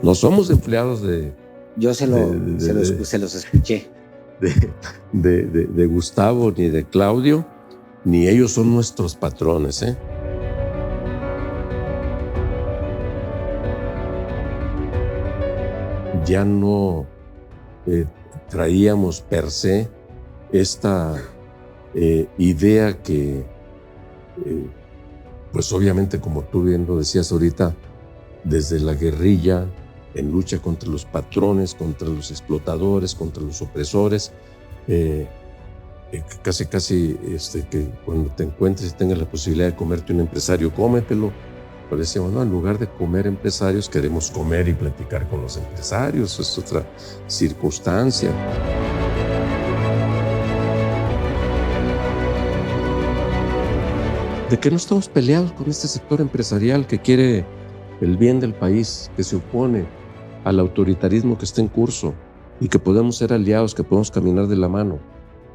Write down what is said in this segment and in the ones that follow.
No somos empleados Yo se los escuché. de Gustavo ni de Claudio, ni ellos son nuestros patrones, ¿eh? Ya no traíamos per se esta idea que, pues obviamente, como tú bien lo decías ahorita, desde la guerrilla, en lucha contra los patrones, contra los explotadores, contra los opresores, casi que cuando te encuentres y tengas la posibilidad de comerte un empresario, cómetelo. Pero decíamos, no, en lugar de comer empresarios, queremos comer y platicar con los empresarios. Es otra circunstancia. De que no estamos peleados con este sector empresarial que quiere el bien del país, que se opone al autoritarismo que está en curso y que podemos ser aliados, que podemos caminar de la mano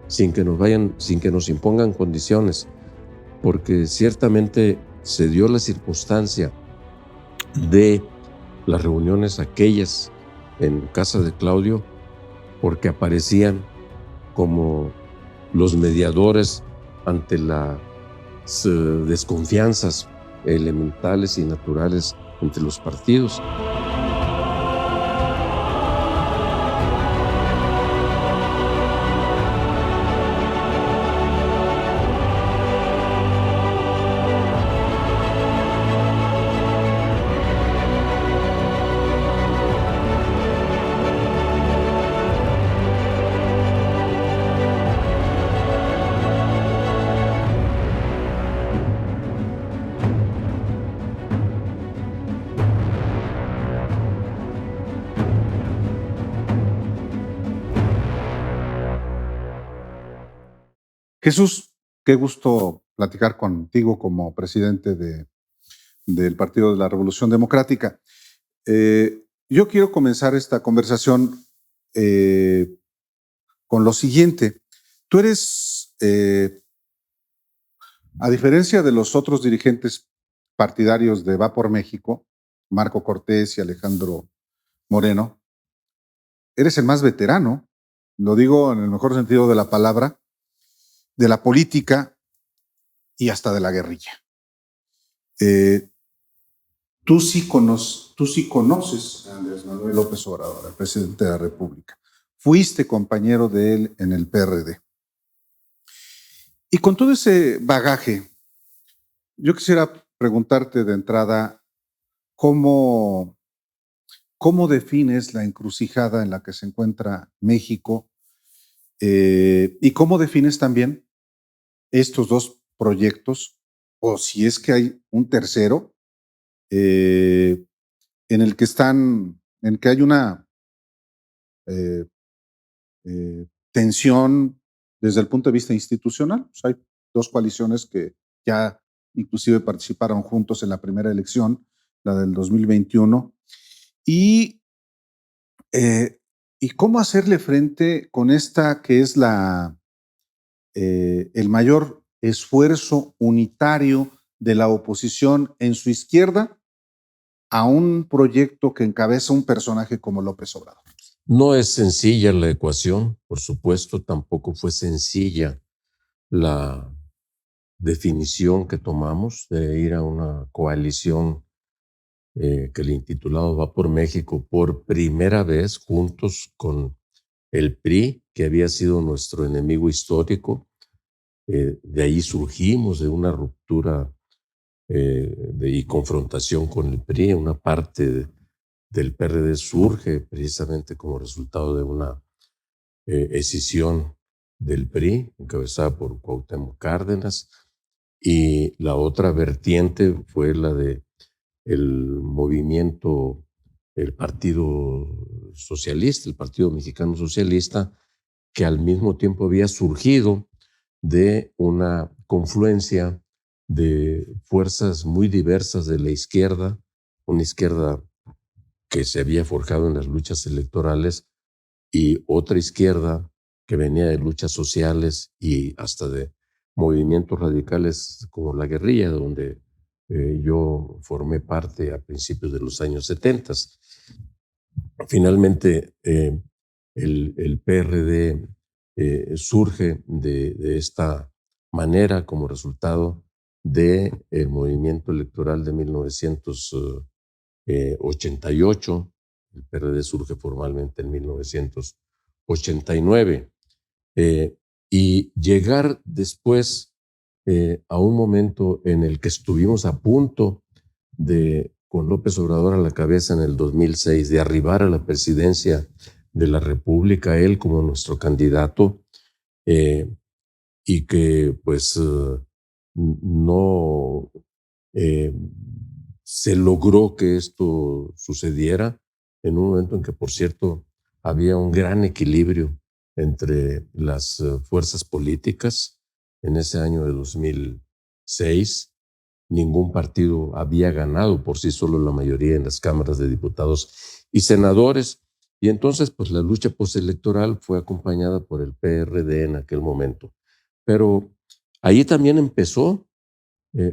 sin que nos impongan condiciones, porque ciertamente se dio la circunstancia de las reuniones aquellas en casa de Claudio, porque aparecían como los mediadores ante las desconfianzas elementales y naturales entre los partidos. Jesús, qué gusto platicar contigo como presidente del Partido de la Revolución Democrática. Yo quiero comenzar esta conversación con lo siguiente. Tú eres, a diferencia de los otros dirigentes partidarios de Va por México, Marco Cortés y Alejandro Moreno, eres el más veterano, lo digo en el mejor sentido de la palabra, de la política y hasta de la guerrilla. Tú sí conoces a Andrés Manuel López Obrador, el presidente de la República. Fuiste compañero de él en el PRD. Y con todo ese bagaje, yo quisiera preguntarte de entrada, ¿cómo defines la encrucijada en la que se encuentra México? ¿Y cómo defines también estos dos proyectos, o si es que hay un tercero, en el que hay una tensión desde el punto de vista institucional? Pues hay dos coaliciones que ya inclusive participaron juntos en la primera elección, la del 2021, y cómo hacerle frente con esta que es el mayor esfuerzo unitario de la oposición en su izquierda a un proyecto que encabeza un personaje como López Obrador. No es sencilla la ecuación, por supuesto, tampoco fue sencilla la definición que tomamos de ir a una coalición que el intitulado Va por México por primera vez juntos con el PRI, que había sido nuestro enemigo histórico. De ahí surgimos de una ruptura y confrontación con el PRI. Una parte del PRD surge precisamente como resultado de una escisión del PRI, encabezada por Cuauhtémoc Cárdenas, y la otra vertiente fue la de el movimiento, el Partido Socialista, el Partido Mexicano Socialista, que al mismo tiempo había surgido de una confluencia de fuerzas muy diversas de la izquierda, una izquierda que se había forjado en las luchas electorales y otra izquierda que venía de luchas sociales y hasta de movimientos radicales como la guerrilla, donde yo formé parte a principios de los años 70. finalmente el PRD surge de esta manera como resultado del movimiento electoral de 1988. El PRD surge formalmente en 1989. Y llegar después a un momento en el que estuvimos a punto de, con López Obrador a la cabeza en el 2006, de arribar a la presidencia de la República, él como nuestro candidato, y que pues no se logró que esto sucediera en un momento en que, por cierto, había un gran equilibrio entre las fuerzas políticas. En ese año de 2006, ningún partido había ganado por sí solo la mayoría en las cámaras de diputados y senadores. Y entonces, pues la lucha postelectoral fue acompañada por el PRD en aquel momento. Pero ahí también empezó,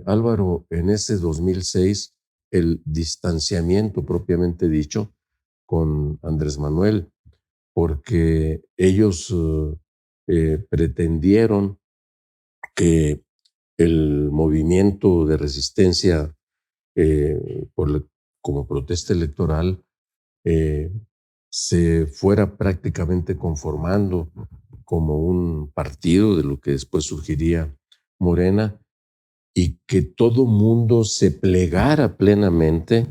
Álvaro, en ese 2006, el distanciamiento propiamente dicho con Andrés Manuel, porque ellos pretendieron que el movimiento de resistencia como protesta electoral se fuera prácticamente conformando como un partido de lo que después surgiría Morena, y que todo mundo se plegara plenamente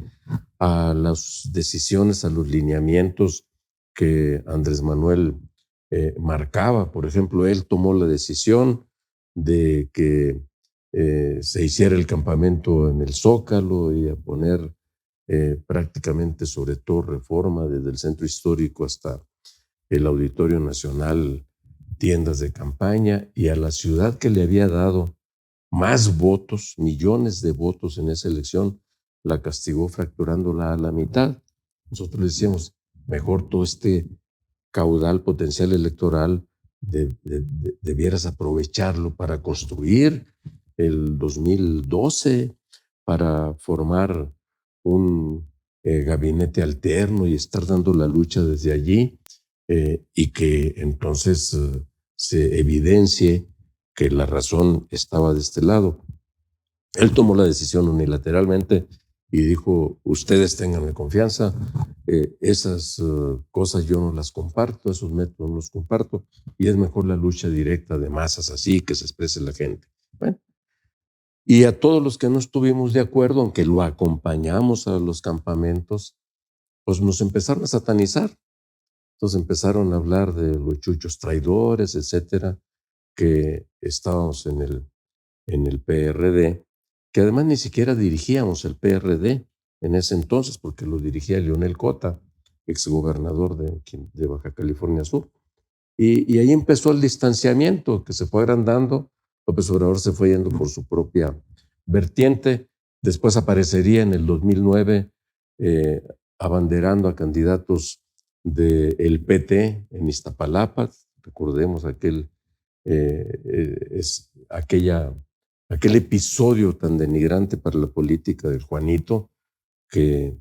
a las decisiones, a los lineamientos que Andrés Manuel marcaba. Por ejemplo, él tomó la decisión de que se hiciera el campamento en el Zócalo y a poner prácticamente sobre todo Reforma, desde el centro histórico hasta el Auditorio Nacional, tiendas de campaña, y a la ciudad que le había dado más votos, millones de votos en esa elección, la castigó fracturándola a la mitad. Nosotros decíamos, mejor todo este caudal potencial electoral debieras aprovecharlo para construir el 2012, para formar un gabinete alterno y estar dando la lucha desde allí, y que entonces se evidencie que la razón estaba de este lado. Él tomó la decisión unilateralmente y dijo, ustedes ténganme confianza, esas cosas yo no las comparto, esos métodos no los comparto, y es mejor la lucha directa de masas así, que se exprese la gente. Bueno, y a todos los que no estuvimos de acuerdo, aunque lo acompañamos a los campamentos, pues nos empezaron a satanizar. Entonces empezaron a hablar de los chuchos traidores, etcétera, que estábamos en el PRD, que además ni siquiera dirigíamos el PRD en ese entonces, porque lo dirigía Leonel Cota, exgobernador de Baja California Sur. Y ahí empezó el distanciamiento que se fue agrandando. López Obrador se fue yendo por su propia vertiente. Después aparecería en el 2009 abanderando a candidatos del PT en Iztapalapa. Recordemos aquel episodio tan denigrante para la política del Juanito, que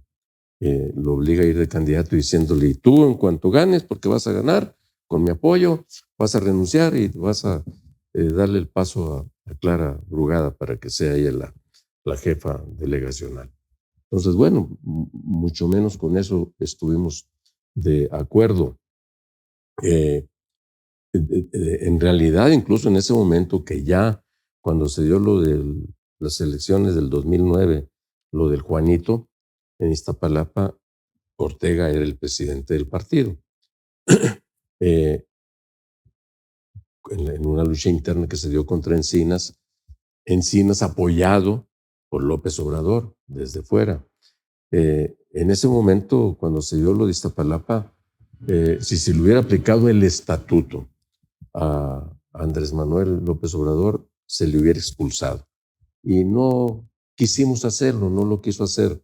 lo obliga a ir de candidato diciéndole, y tú en cuanto ganes, porque vas a ganar, con mi apoyo, vas a renunciar y vas a darle el paso a Clara Brugada para que sea ella la jefa delegacional. Entonces, bueno, mucho menos con eso estuvimos de acuerdo. En realidad, incluso en ese momento que ya, cuando se dio lo de las elecciones del 2009, lo del Juanito, en Iztapalapa, Ortega era el presidente del partido. En una lucha interna que se dio contra Encinas apoyado por López Obrador desde fuera. En ese momento, cuando se dio lo de Iztapalapa, si se le hubiera aplicado el estatuto a Andrés Manuel López Obrador, se le hubiera expulsado. Y no quisimos hacerlo, no lo quiso hacer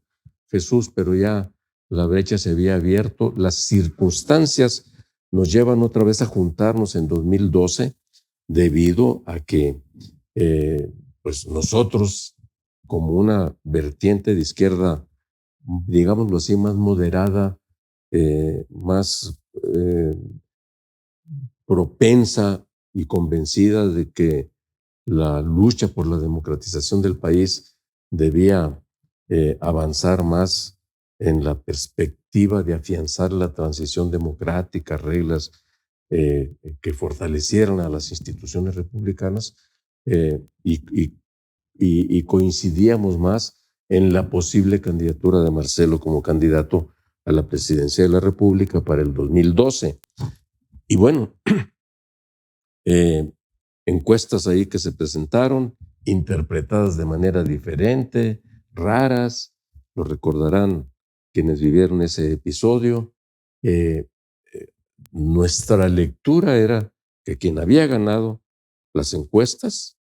Jesús, pero ya la brecha se había abierto. Las circunstancias nos llevan otra vez a juntarnos en 2012, debido a que pues nosotros, como una vertiente de izquierda, digámoslo así, más moderada, más propensa y convencida de que la lucha por la democratización del país debía avanzar más en la perspectiva de afianzar la transición democrática, reglas que fortalecieran a las instituciones republicanas, y coincidíamos más en la posible candidatura de Marcelo como candidato a la presidencia de la República para el 2012. Y bueno, encuestas ahí que se presentaron, interpretadas de manera diferente, raras, lo recordarán quienes vivieron ese episodio. Nuestra lectura era que quien había ganado las encuestas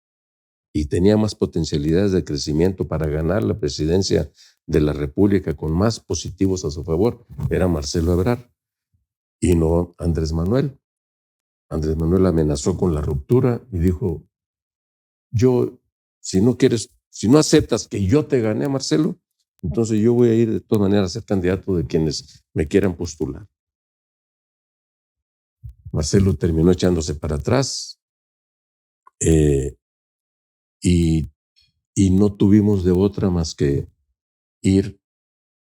y tenía más potencialidades de crecimiento para ganar la presidencia de la República con más positivos a su favor era Marcelo Ebrard y no Andrés Manuel. Andrés Manuel amenazó con la ruptura y dijo, si no aceptas que yo te gané, Marcelo, entonces yo voy a ir de todas maneras a ser candidato de quienes me quieran postular. Marcelo terminó echándose para atrás y no tuvimos de otra más que ir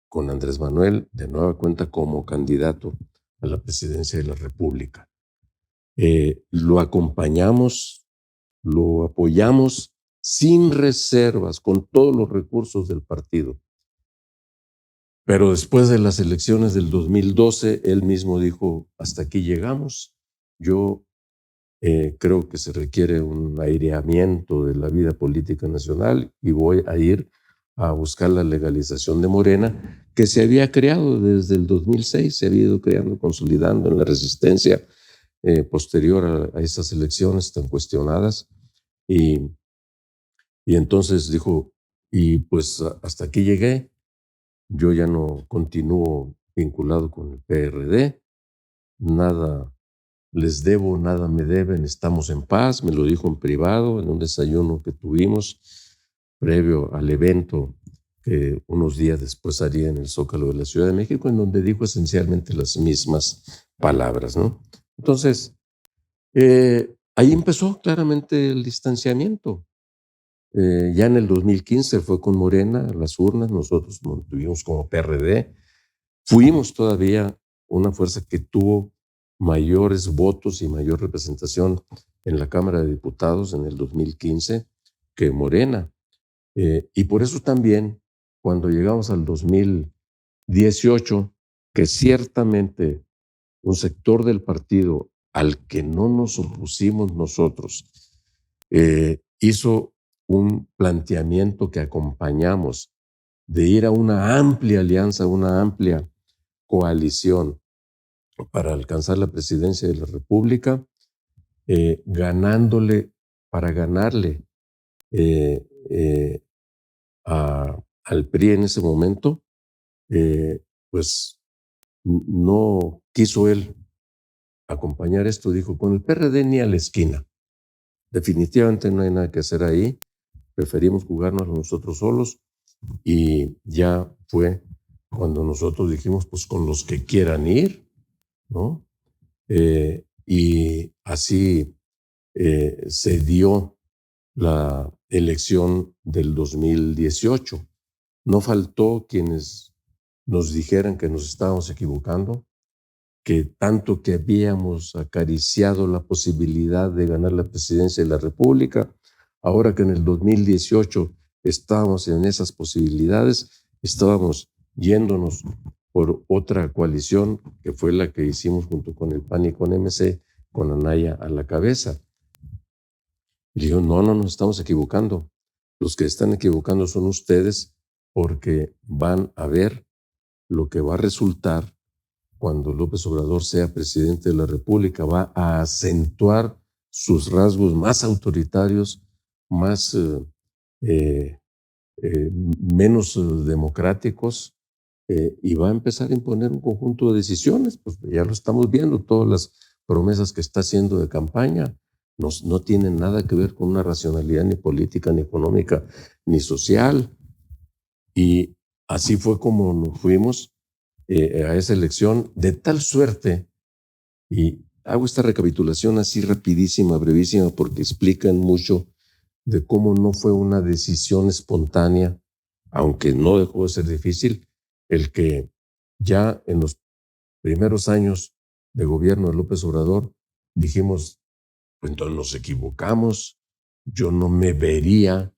con Andrés Manuel de nueva cuenta como candidato a la presidencia de la República. Lo acompañamos, lo apoyamos sin reservas, con todos los recursos del partido. Pero después de las elecciones del 2012, él mismo dijo, hasta aquí llegamos. Yo creo que se requiere un aireamiento de la vida política nacional y voy a ir a buscar la legalización de Morena, que se había creado desde el 2006, se había ido creando, consolidando en la resistencia posterior a esas elecciones tan cuestionadas. Y entonces dijo, y pues hasta aquí llegué, yo ya no continúo vinculado con el PRD, nada les debo, nada me deben, estamos en paz, me lo dijo en privado en un desayuno que tuvimos previo al evento que unos días después haría en el Zócalo de la Ciudad de México, en donde dijo esencialmente las mismas palabras, ¿no? Entonces, ahí empezó claramente el distanciamiento. Ya en el 2015 fue con Morena a las urnas, nosotros nos mantuvimos como PRD, fuimos todavía una fuerza que tuvo mayores votos y mayor representación en la Cámara de Diputados en el 2015 que Morena. Y por eso también, cuando llegamos al 2018, que ciertamente un sector del partido al que no nos opusimos nosotros hizo un planteamiento que acompañamos de ir a una amplia alianza, una amplia coalición para alcanzar la presidencia de la República, para ganarle al PRI en ese momento, pues no quiso él acompañar esto, dijo, con el PRD ni a la esquina. Definitivamente no hay nada que hacer ahí, preferimos jugarnos nosotros solos, y ya fue cuando nosotros dijimos, pues con los que quieran ir, ¿no? Y así se dio la elección del 2018. No faltó quienes nos dijeran que nos estábamos equivocando, que tanto que habíamos acariciado la posibilidad de ganar la presidencia de la República, ahora que en el 2018 estábamos en esas posibilidades, estábamos yéndonos por otra coalición que fue la que hicimos junto con el PAN y con MC, con Anaya a la cabeza. Y digo, no nos estamos equivocando. Los que están equivocando son ustedes, porque van a ver lo que va a resultar cuando López Obrador sea presidente de la República. Va a acentuar sus rasgos más autoritarios, más menos democráticos, y va a empezar a imponer un conjunto de decisiones. Pues ya lo estamos viendo, todas las promesas que está haciendo de campaña no tienen nada que ver con una racionalidad ni política, ni económica, ni social. Y así fue como nos fuimos a esa elección, de tal suerte, y hago esta recapitulación así rapidísima, brevísima, porque explican mucho de cómo no fue una decisión espontánea, aunque no dejó de ser difícil, el que ya en los primeros años de gobierno de López Obrador dijimos, pues entonces nos equivocamos, yo no me vería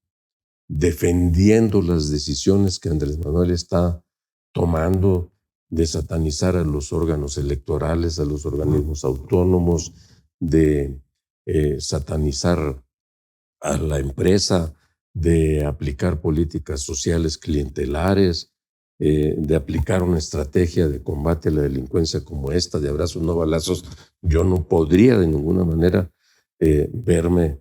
defendiendo las decisiones que Andrés Manuel está tomando de satanizar a los órganos electorales, a los organismos autónomos, de satanizar a la empresa, de aplicar políticas sociales clientelares, de aplicar una estrategia de combate a la delincuencia como esta, de abrazos no balazos. Yo no podría de ninguna manera verme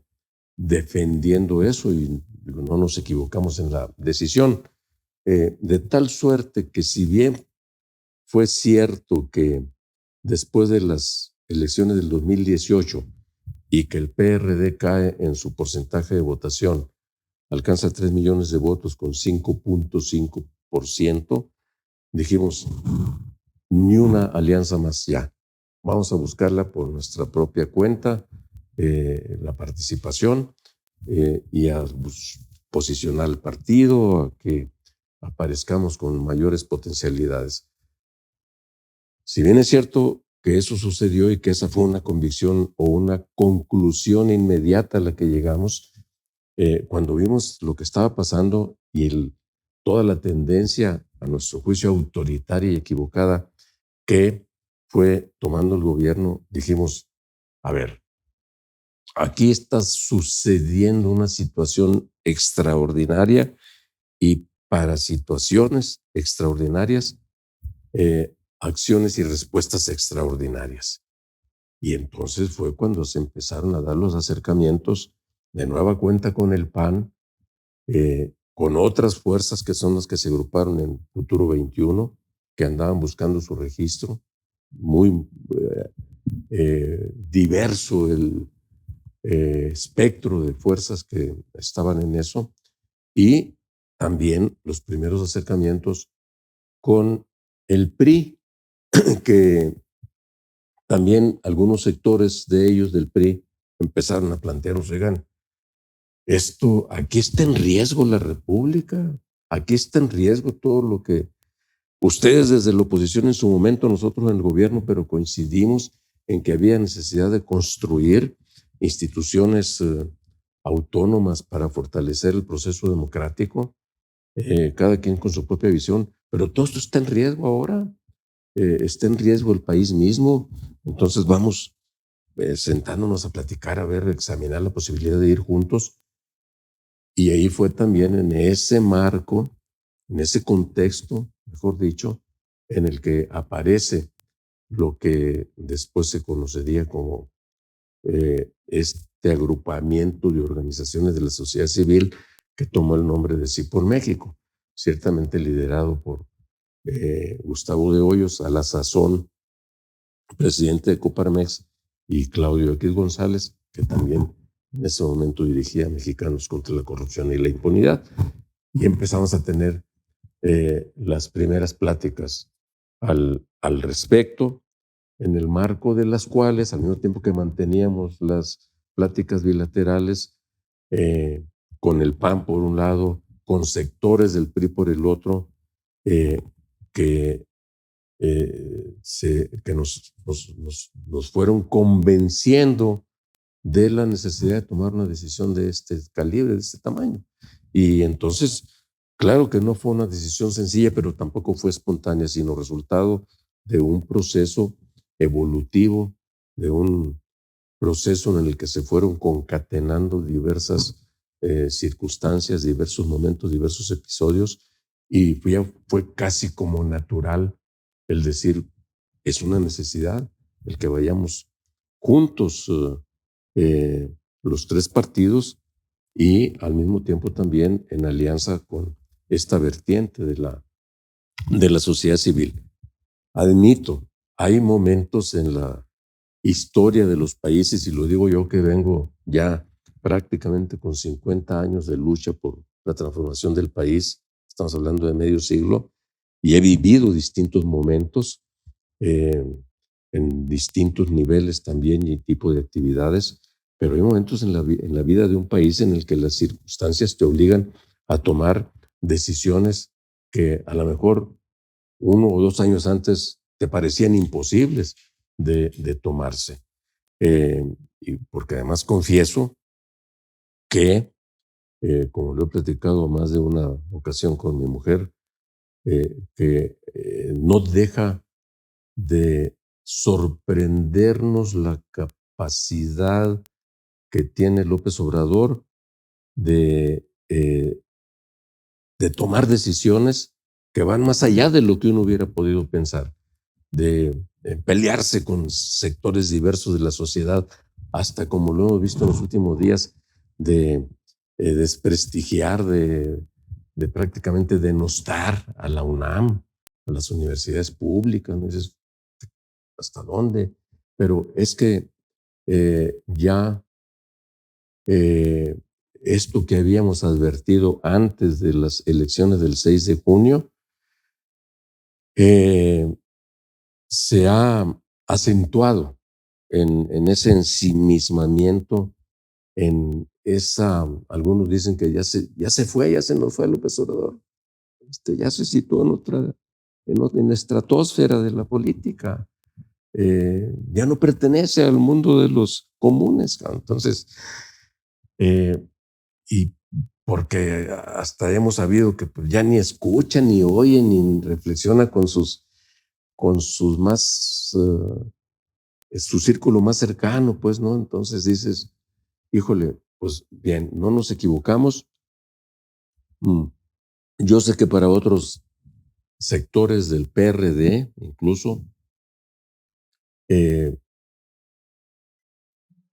defendiendo eso, y no nos equivocamos en la decisión. De tal suerte que, si bien fue cierto que después de las elecciones del 2018 y que el PRD cae en su porcentaje de votación, alcanza 3 millones de votos con 5.5%, dijimos, ni una alianza más ya. Vamos a buscarla por nuestra propia cuenta, la participación, y a posicionar al partido, a que aparezcamos con mayores potencialidades. Si bien es cierto que eso sucedió y que esa fue una convicción o una conclusión inmediata a la que llegamos, cuando vimos lo que estaba pasando y toda la tendencia, a nuestro juicio, autoritaria y equivocada que fue tomando el gobierno, dijimos, a ver, aquí está sucediendo una situación extraordinaria, y para situaciones extraordinarias, acciones y respuestas extraordinarias. Y entonces fue cuando se empezaron a dar los acercamientos de nueva cuenta con el PAN, con otras fuerzas que son las que se agruparon en Futuro 21, que andaban buscando su registro. Muy diverso el espectro de fuerzas que estaban en eso, y también los primeros acercamientos con el PRI, que también algunos sectores de ellos del PRI empezaron a plantearnos, oigan, aquí está en riesgo la República, aquí está en riesgo todo lo que ustedes desde la oposición en su momento, nosotros en el gobierno, pero coincidimos en que había necesidad de construir instituciones autónomas para fortalecer el proceso democrático, cada quien con su propia visión, pero todo esto está en riesgo ahora, está en riesgo el país mismo. Entonces vamos sentándonos a platicar, a ver, examinar la posibilidad de ir juntos. Y ahí fue también en ese marco, en ese contexto, mejor dicho, en el que aparece lo que después se conocería como este agrupamiento de organizaciones de la sociedad civil que tomó el nombre de Sí por México, ciertamente liderado por Gustavo de Hoyos, a la sazón presidente de Coparmex, y Claudio X González, que también en ese momento dirigía Mexicanos contra la Corrupción y la Impunidad. Y empezamos a tener las primeras pláticas al respecto, en el marco de las cuales, al mismo tiempo que manteníamos las pláticas bilaterales con el PAN por un lado, con sectores del PRI por el otro, que nos fueron convenciendo de la necesidad de tomar una decisión de este calibre, de este tamaño. Y entonces, claro que no fue una decisión sencilla, pero tampoco fue espontánea, sino resultado de un proceso evolutivo, de un proceso en el que se fueron concatenando diversas circunstancias, diversos momentos, diversos episodios, y fue casi como natural el decir, es una necesidad el que vayamos juntos los tres partidos, y al mismo tiempo también en alianza con esta vertiente de la sociedad civil. Admito, hay momentos en la historia de los países, y lo digo yo que vengo ya prácticamente con 50 años de lucha por la transformación del país, estamos hablando de medio siglo, y he vivido distintos momentos en distintos niveles también y tipo de actividades, pero hay momentos en la vida de un país en el que las circunstancias te obligan a tomar decisiones que a lo mejor 1 o 2 años antes te parecían imposibles de tomarse. Y porque además confieso que, como lo he platicado más de una ocasión con mi mujer, que no deja de sorprendernos la capacidad que tiene López Obrador de tomar decisiones que van más allá de lo que uno hubiera podido pensar, de pelearse con sectores diversos de la sociedad, hasta como lo hemos visto en los últimos días, de desprestigiar, de prácticamente denostar a la UNAM, a las universidades públicas. ¿No? Dices, ¿hasta dónde? Pero es que ya esto que habíamos advertido antes de las elecciones del 6 de junio se ha acentuado en ese ensimismamiento, en esa, algunos dicen que ya se nos fue López Obrador, ya se situó en la estratosfera de la política. Ya no pertenece al mundo de los comunes. Entonces, y porque hasta hemos sabido que pues, ya ni escucha, ni oye, ni reflexiona con sus más, su círculo más cercano, pues, ¿no? Entonces dices, híjole, pues bien, no nos equivocamos. Yo sé que para otros sectores del PRD, incluso,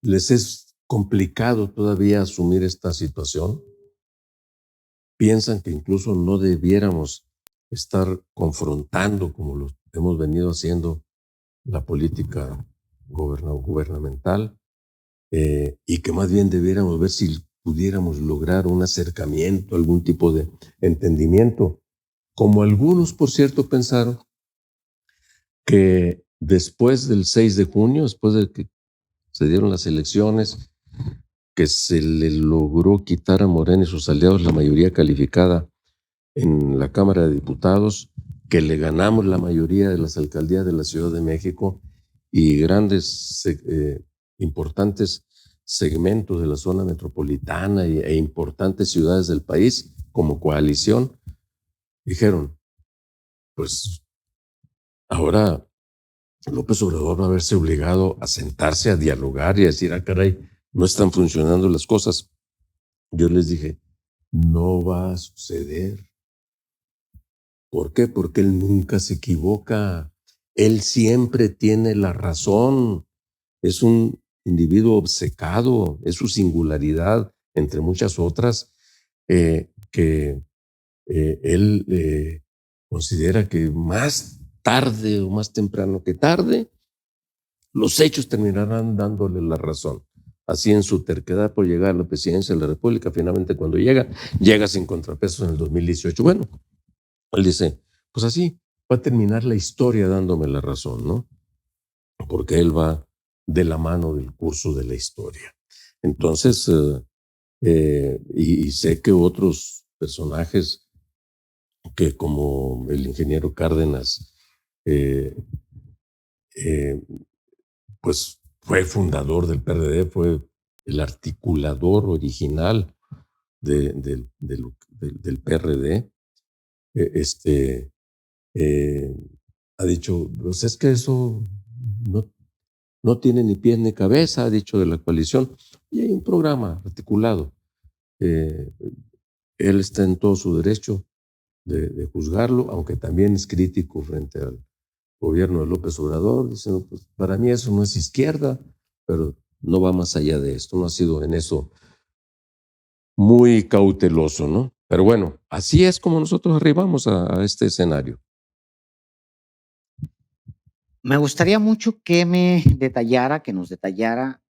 les es complicado todavía asumir esta situación. Piensan que incluso no debiéramos estar confrontando, como lo hemos venido haciendo, la política gubernamental, y que más bien debiéramos ver si pudiéramos lograr un acercamiento, algún tipo de entendimiento. Como algunos, por cierto, pensaron que después del 6 de junio, después de que se dieron las elecciones, que se le logró quitar a Morena y sus aliados la mayoría calificada en la Cámara de Diputados, que le ganamos la mayoría de las alcaldías de la Ciudad de México y grandes, importantes segmentos de la zona metropolitana e importantes ciudades del país como coalición, dijeron, pues ahora López Obrador va a verse obligado a sentarse a dialogar y a decir, caray, no están funcionando las cosas. Yo les dije, no va a suceder. ¿Por qué? Porque él nunca se equivoca. Él siempre tiene la razón. Es un individuo obcecado, es su singularidad, entre muchas otras, que él considera que más tarde o más temprano que tarde, los hechos terminarán dándole la razón. Así en su terquedad por llegar a la presidencia de la República, finalmente cuando llega sin contrapesos en el 2018. Bueno, él dice, pues así va a terminar la historia dándome la razón, ¿no? Porque él va de la mano del curso de la historia. Entonces, y sé que otros personajes que como el ingeniero Cárdenas, pues fue fundador del PRD, fue el articulador original del PRD, ha dicho, pues es que eso no tiene ni pies ni cabeza, ha dicho de la coalición, y hay un programa articulado. Él está en todo su derecho de juzgarlo, aunque también es crítico frente al gobierno de López Obrador, diciendo, pues para mí eso no es izquierda, pero no va más allá de esto, no ha sido en eso muy cauteloso, ¿no? Pero bueno, así es como nosotros arribamos a este escenario. Me gustaría mucho que nos detallara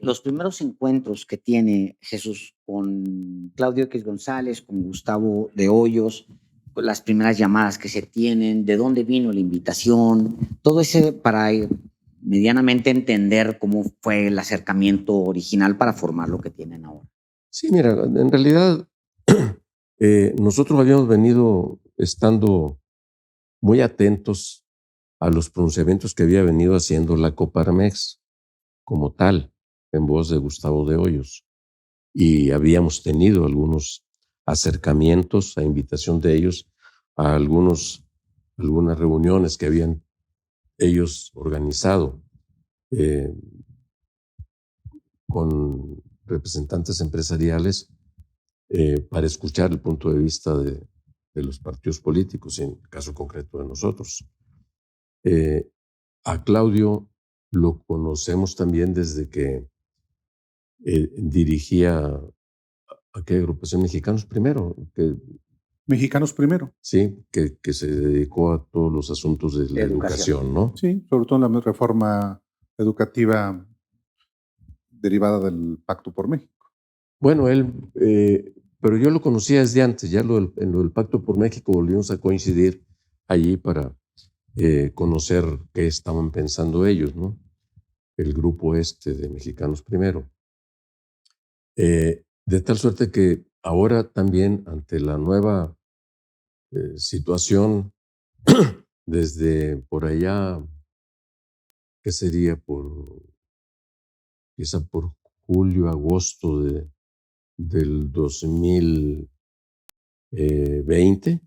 los primeros encuentros que tiene Jesús con Claudio X González, con Gustavo de Hoyos, las primeras llamadas que se tienen, de dónde vino la invitación, todo ese para medianamente entender cómo fue el acercamiento original para formar lo que tienen ahora. Sí, mira, en realidad nosotros habíamos venido estando muy atentos a los pronunciamientos que había venido haciendo la Coparmex como tal, en voz de Gustavo de Hoyos. Y habíamos tenido algunos acercamientos a invitación de ellos a algunas reuniones que habían ellos organizado con representantes empresariales para escuchar el punto de vista de los partidos políticos, en el caso concreto de nosotros. A Claudio lo conocemos también desde que dirigía a qué agrupación Mexicanos Primero, Mexicanos Primero. Sí, que se dedicó a todos los asuntos de la educación, ¿no? Sí, sobre todo en la reforma educativa derivada del Pacto por México. Bueno, él, pero yo lo conocía desde antes, ya en lo del Pacto por México volvimos a coincidir allí para conocer qué estaban pensando ellos, ¿no? El grupo de Mexicanos Primero. De tal suerte que ahora también ante la nueva situación, desde por allá, ¿qué sería? Quizá por julio, agosto del 2020,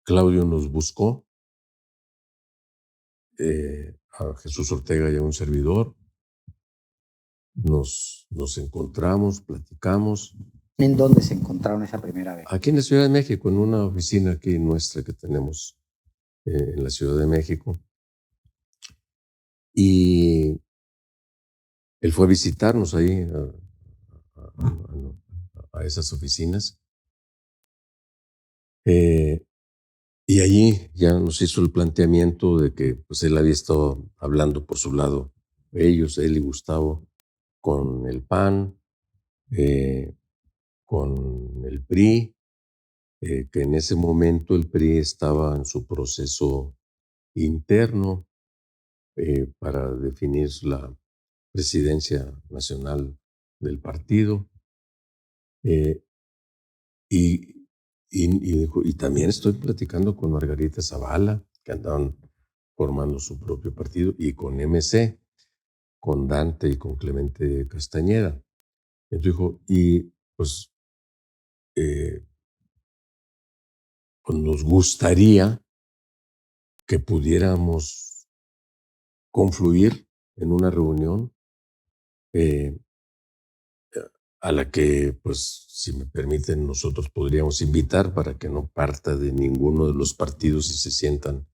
Claudio nos buscó, a Jesús Ortega y a un servidor. Nos encontramos, platicamos. ¿En dónde se encontraron esa primera vez? Aquí en la Ciudad de México, en una oficina aquí nuestra que tenemos en la Ciudad de México. Y él fue a visitarnos ahí a esas oficinas. Y allí ya nos hizo el planteamiento de que pues él había estado hablando por su lado, él y Gustavo, con el PAN, con el PRI, que en ese momento el PRI estaba en su proceso interno para definir la presidencia nacional del partido. Y también estoy platicando con Margarita Zavala, que andaban formando su propio partido, y con MC, con Dante y con Clemente Castañeda. Entonces dijo, y pues nos gustaría que pudiéramos confluir en una reunión a la que, pues, si me permiten, nosotros podríamos invitar para que no parta de ninguno de los partidos y se sientan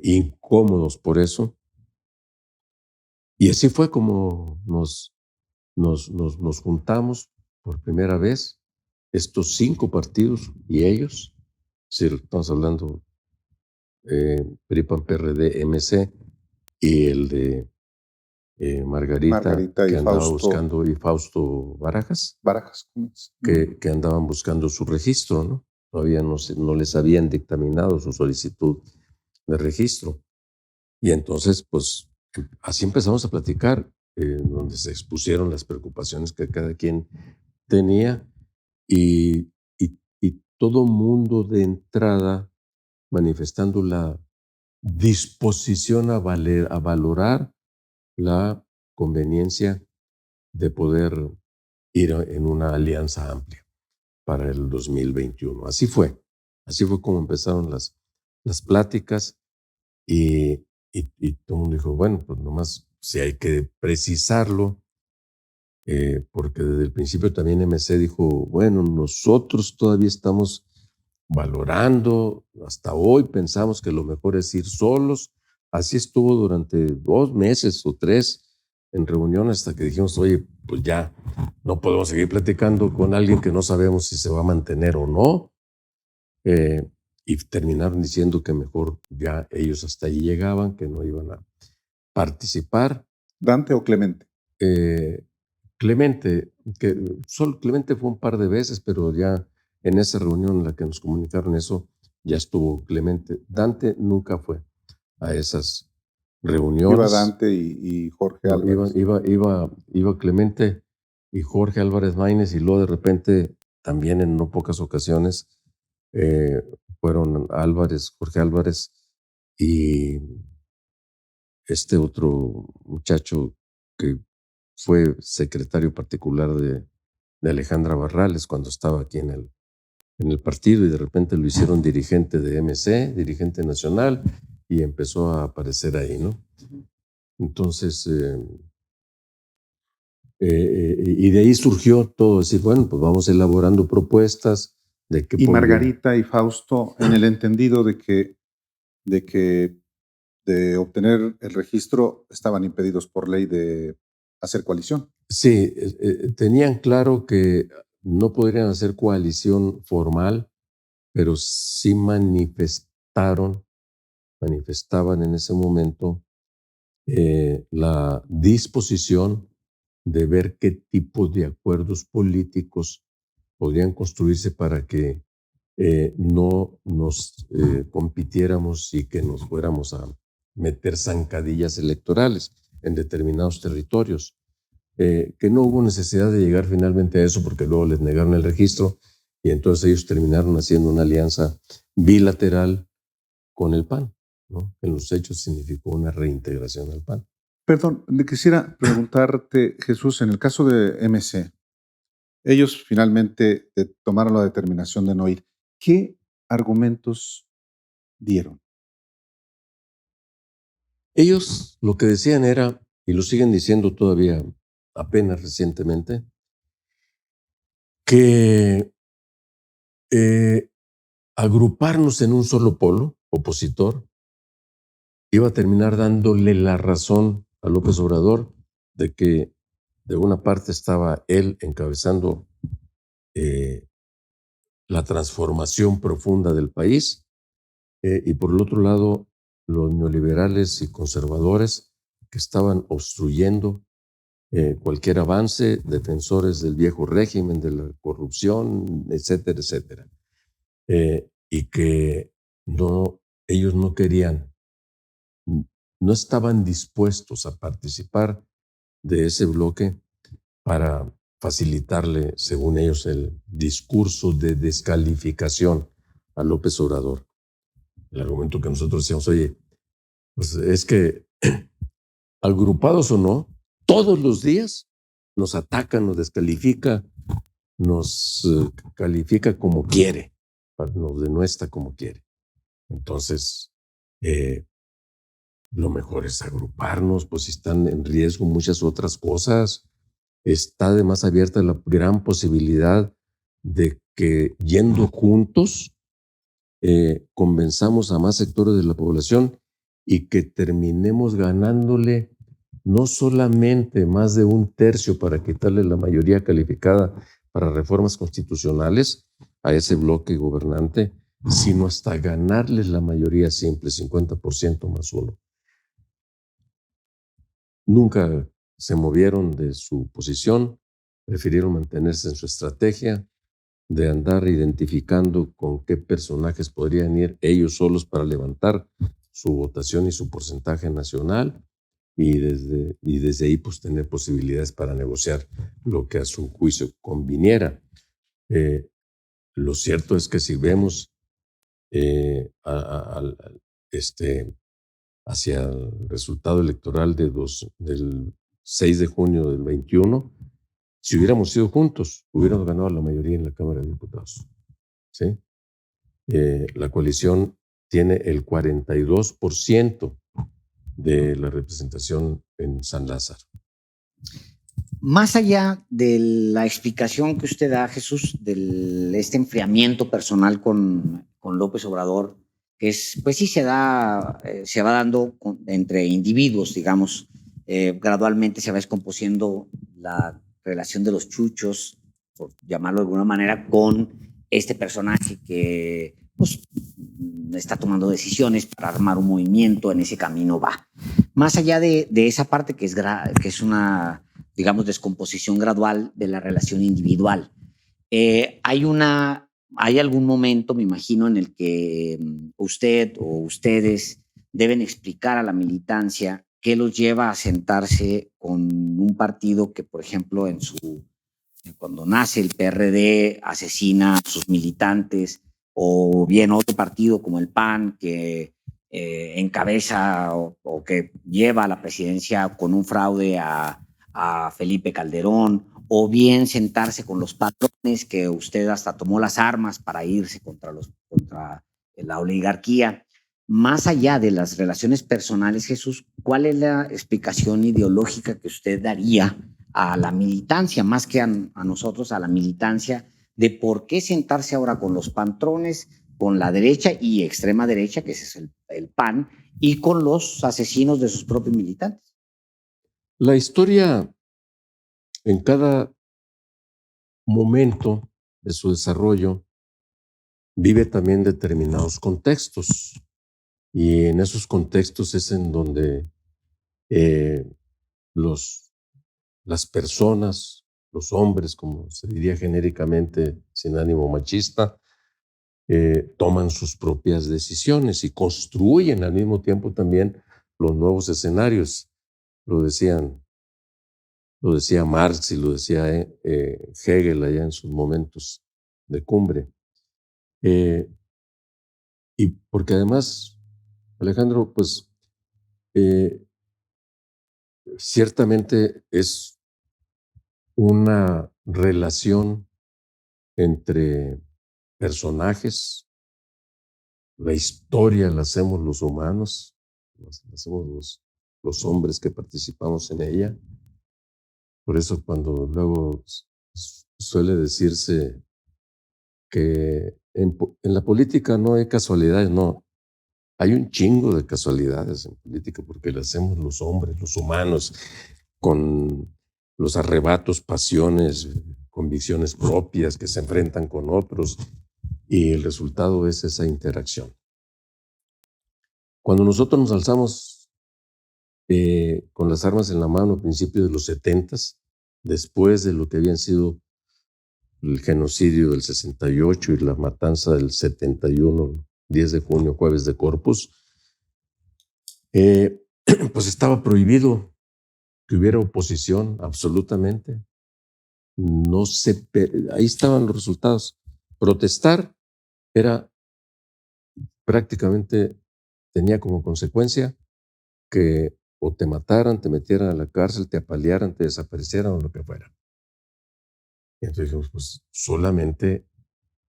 incómodos por eso. Y así fue como nos juntamos por primera vez, estos 5 partidos y ellos, si estamos hablando PRI, PAN, PRD, MC, y el de Margarita y que andaba Fausto. buscando, y Fausto Barajas, Barajas. que andaban buscando su registro, ¿no? Todavía no les habían dictaminado su solicitud de registro. Y entonces, pues, así empezamos a platicar, donde se expusieron las preocupaciones que cada quien tenía, y todo mundo de entrada manifestando la disposición a valorar la conveniencia de poder ir en una alianza amplia para el 2021. Así fue como empezaron las pláticas, y todo el mundo dijo, bueno, pues nomás si hay que precisarlo, porque desde el principio también MC dijo, bueno, nosotros todavía estamos valorando, hasta hoy pensamos que lo mejor es ir solos. Así estuvo durante 2 meses o 3 en reuniones hasta que dijimos, oye, pues ya no podemos seguir platicando con alguien que no sabemos si se va a mantener o no. Y terminaron diciendo que mejor ya ellos hasta ahí llegaban, que no iban a participar. ¿Dante o Clemente? Clemente, que solo Clemente fue un par de veces, pero ya en esa reunión en la que nos comunicaron eso, ya estuvo Clemente. Dante nunca fue a esas Iba reuniones. Dante y Jorge No, Álvarez. iba Clemente y Jorge Álvarez Maínez, y luego de repente, también en no pocas ocasiones, eh, fueron Jorge Álvarez y este otro muchacho que fue secretario particular de Alejandra Barrales cuando estaba aquí en el partido, y de repente lo hicieron dirigente de MC, dirigente nacional, y empezó a aparecer ahí, ¿no? Entonces, y de ahí surgió todo, decir, bueno, pues vamos elaborando propuestas de qué Y podría. Margarita y Fausto, en el entendido de obtener el registro, estaban impedidos por ley de hacer coalición. Sí, tenían claro que no podrían hacer coalición formal, pero sí manifestaban en ese momento la disposición de ver qué tipo de acuerdos políticos podrían construirse para que no nos compitiéramos y que nos fuéramos a meter zancadillas electorales en determinados territorios. Que no hubo necesidad de llegar finalmente a eso, porque luego les negaron el registro y entonces ellos terminaron haciendo una alianza bilateral con el PAN, ¿no? En los hechos significó una reintegración al PAN. Perdón, le quisiera preguntarte, Jesús, en el caso de MC, ellos finalmente tomaron la determinación de no ir. ¿Qué argumentos dieron? Ellos lo que decían era, y lo siguen diciendo todavía apenas recientemente, que agruparnos en un solo polo opositor iba a terminar dándole la razón a López Obrador de que de una parte estaba él encabezando la transformación profunda del país, y por el otro lado los neoliberales y conservadores que estaban obstruyendo cualquier avance, defensores del viejo régimen, de la corrupción, etcétera, etcétera. Y que ellos no querían, no estaban dispuestos a participar de ese bloque para facilitarle, según ellos, el discurso de descalificación a López Obrador. El argumento que nosotros decíamos, oye, pues es que agrupados o no, todos los días nos ataca, nos descalifica, nos califica como quiere, nos denuestra como quiere. Entonces, lo mejor es agruparnos, pues si están en riesgo muchas otras cosas. Está además abierta la gran posibilidad de que yendo juntos convenzamos a más sectores de la población y que terminemos ganándole no solamente más de un tercio para quitarle la mayoría calificada para reformas constitucionales a ese bloque gobernante, sino hasta ganarles la mayoría simple, 50% más uno. Nunca se movieron de su posición, prefirieron mantenerse en su estrategia de andar identificando con qué personajes podrían ir ellos solos para levantar su votación y su porcentaje nacional, y desde ahí pues tener posibilidades para negociar lo que a su juicio conviniera. Lo cierto es que si vemos hacia el resultado electoral del 6 de junio del 21, si hubiéramos ido juntos, hubiéramos ganado la mayoría en la Cámara de Diputados. ¿Sí? La coalición tiene el 42% de la representación en San Lázaro. Más allá de la explicación que usted da, Jesús, de este enfriamiento personal con López Obrador, que es, pues sí se va dando entre individuos, digamos, gradualmente se va descomponiendo la relación de los chuchos, por llamarlo de alguna manera, con este personaje que pues, está tomando decisiones para armar un movimiento, en ese camino va. Más allá de esa parte que es una digamos, descomposición gradual de la relación individual. Hay algún momento, me imagino, en el que usted o ustedes deben explicar a la militancia qué los lleva a sentarse con un partido que, por ejemplo, cuando nace el PRD, asesina a sus militantes, o bien otro partido como el PAN, que encabeza o que lleva a la presidencia con un fraude a Felipe Calderón, o bien sentarse con los patrones, que usted hasta tomó las armas para irse contra la oligarquía. Más allá de las relaciones personales, Jesús, ¿cuál es la explicación ideológica que usted daría a la militancia, más que a nosotros, a la militancia, de por qué sentarse ahora con los patrones, con la derecha y extrema derecha, que ese es el PAN, y con los asesinos de sus propios militantes? La historia, en cada momento de su desarrollo, vive también determinados contextos, y en esos contextos es en donde las personas, los hombres, como se diría genéricamente, sin ánimo machista, toman sus propias decisiones y construyen al mismo tiempo también los nuevos escenarios. Lo decía Marx y lo decía Hegel allá en sus momentos de cumbre. Y porque además, Alejandro, pues ciertamente es una relación entre personajes. La historia la hacemos los humanos, la hacemos los hombres que participamos en ella. Por eso cuando luego suele decirse que en la política no hay casualidades, no. Hay un chingo de casualidades en política porque la hacemos los hombres, los humanos, con los arrebatos, pasiones, convicciones propias que se enfrentan con otros, y el resultado es esa interacción. Cuando nosotros nos alzamos con las armas en la mano a principios de los 70s, después de lo que habían sido el genocidio del 68 y la matanza del 71, 10 de junio, jueves de Corpus, pues estaba prohibido que hubiera oposición, absolutamente. Ahí estaban los resultados. Protestar era prácticamente, tenía como consecuencia que o te mataran, te metieran a la cárcel, te apalearan, te desaparecieran o lo que fuera. Y entonces dijimos, pues solamente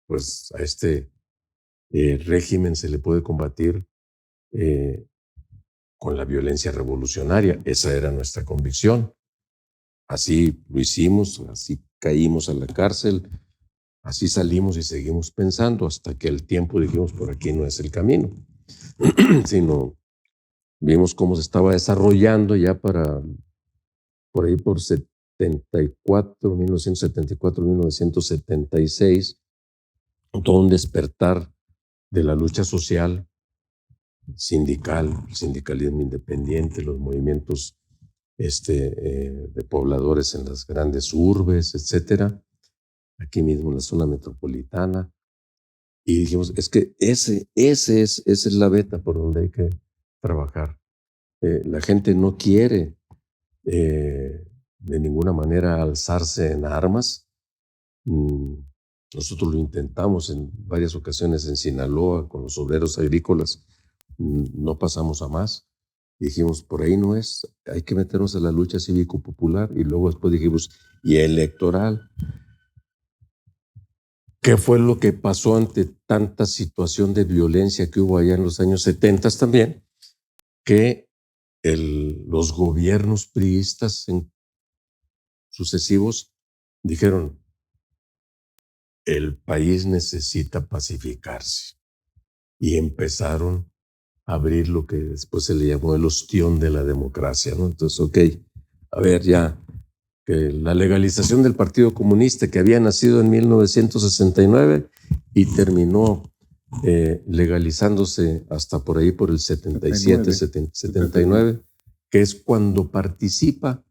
pues a este régimen se le puede combatir con la violencia revolucionaria. Esa era nuestra convicción. Así lo hicimos, así caímos a la cárcel, así salimos y seguimos pensando hasta que el tiempo dijimos, por aquí no es el camino, sino vimos cómo se estaba desarrollando ya por ahí por 1974, 1976, todo un despertar de la lucha social, sindical, el sindicalismo independiente, los movimientos de pobladores en las grandes urbes, etcétera, aquí mismo en la zona metropolitana. Y dijimos, es que esa es la beta por donde hay que trabajar. La gente no quiere de ninguna manera alzarse en armas. Nosotros lo intentamos en varias ocasiones en Sinaloa con los obreros agrícolas, no pasamos a más. Dijimos, por ahí no es, hay que meternos a la lucha cívico-popular, y luego después dijimos, y electoral. ¿Qué fue lo que pasó ante tanta situación de violencia que hubo allá en los años 70 también? Que los gobiernos priistas sucesivos dijeron, el país necesita pacificarse, y empezaron a abrir lo que después se le llamó el ostión de la democracia, ¿no? Entonces, ok, a ver ya, que la legalización del Partido Comunista, que había nacido en 1969 y terminó legalizándose hasta por ahí por el 77, 79, que es cuando participa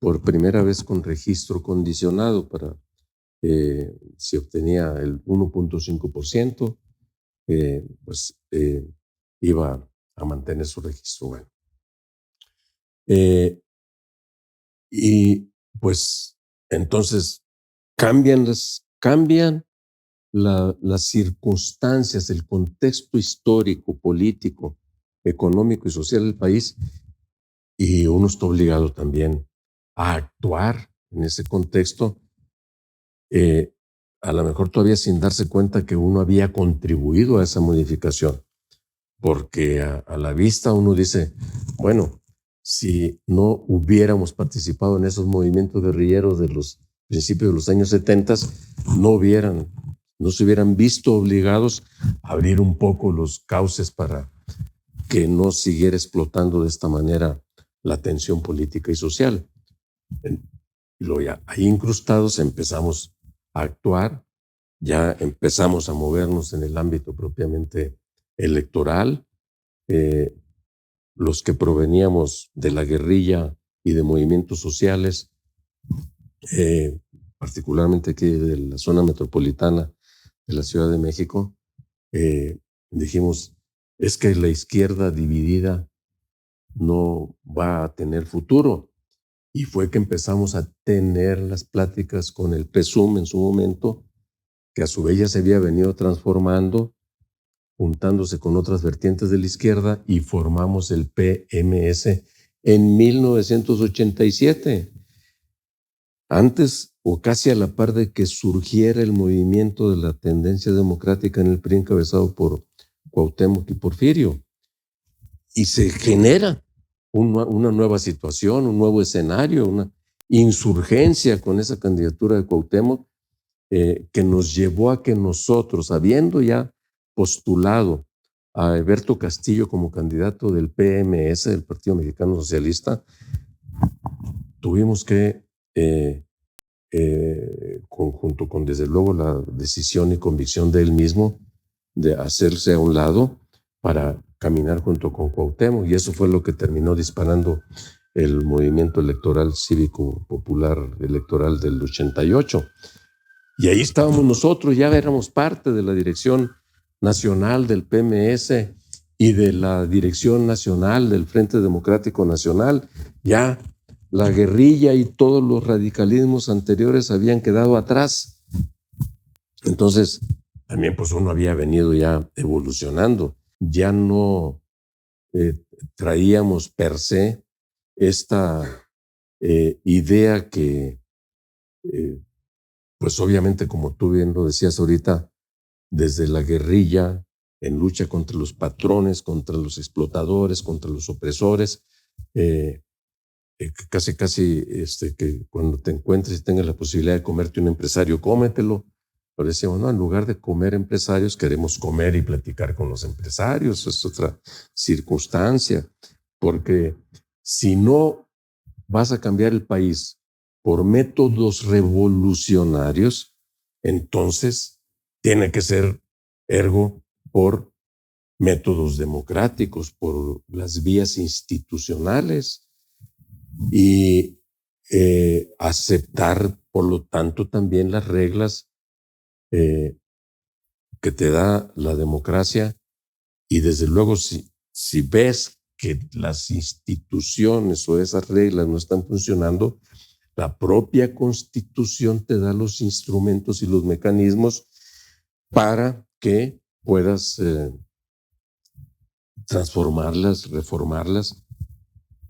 por primera vez con registro condicionado para si obtenía el 1.5%, pues iba a mantener su registro. Bueno, y pues entonces cambian las circunstancias, el contexto histórico, político, económico y social del país, y uno está obligado también a actuar en ese contexto, a lo mejor todavía sin darse cuenta que uno había contribuido a esa modificación, porque a la vista uno dice, bueno, si no hubiéramos participado en esos movimientos guerrilleros de los principios de los años 70, no se hubieran visto obligados a abrir un poco los cauces para que no siguiera explotando de esta manera la tensión política y social. Y luego ya ahí incrustados empezamos a actuar, ya empezamos a movernos en el ámbito propiamente electoral. Los que proveníamos de la guerrilla y de movimientos sociales, particularmente aquí de la zona metropolitana de la Ciudad de México, dijimos, es que la izquierda dividida no va a tener futuro. Y fue que empezamos a tener las pláticas con el PSUM en su momento, que a su vez ya se había venido transformando, juntándose con otras vertientes de la izquierda, y formamos el PMS en 1987. Antes, o casi a la par de que surgiera el movimiento de la tendencia democrática en el PRI encabezado por Cuauhtémoc y Porfirio. Y se genera una nueva situación, un nuevo escenario, una insurgencia con esa candidatura de Cuauhtémoc, que nos llevó a que nosotros, habiendo ya postulado a Alberto Castillo como candidato del PMS, del Partido Mexicano Socialista, tuvimos que, junto con desde luego la decisión y convicción de él mismo, de hacerse a un lado para caminar junto con Cuauhtémoc, y eso fue lo que terminó disparando el movimiento electoral cívico popular electoral del 88. Y ahí estábamos nosotros, ya éramos parte de la dirección nacional del PMS y de la dirección nacional del Frente Democrático Nacional. Ya la guerrilla y todos los radicalismos anteriores habían quedado atrás. Entonces, también pues uno había venido ya evolucionando. Ya no traíamos per se esta idea que, pues obviamente, como tú bien lo decías ahorita, desde la guerrilla, en lucha contra los patrones, contra los explotadores, contra los opresores, casi que cuando te encuentres y tengas la posibilidad de comerte un empresario, cómetelo. Pero decíamos, no, en lugar de comer empresarios, queremos comer y platicar con los empresarios. Es otra circunstancia, porque si no vas a cambiar el país por métodos revolucionarios, entonces tiene que ser ergo por métodos democráticos, por las vías institucionales, y aceptar, por lo tanto, también las reglas que te da la democracia. Y desde luego, si ves que las instituciones o esas reglas no están funcionando, la propia Constitución te da los instrumentos y los mecanismos para que puedas transformarlas, reformarlas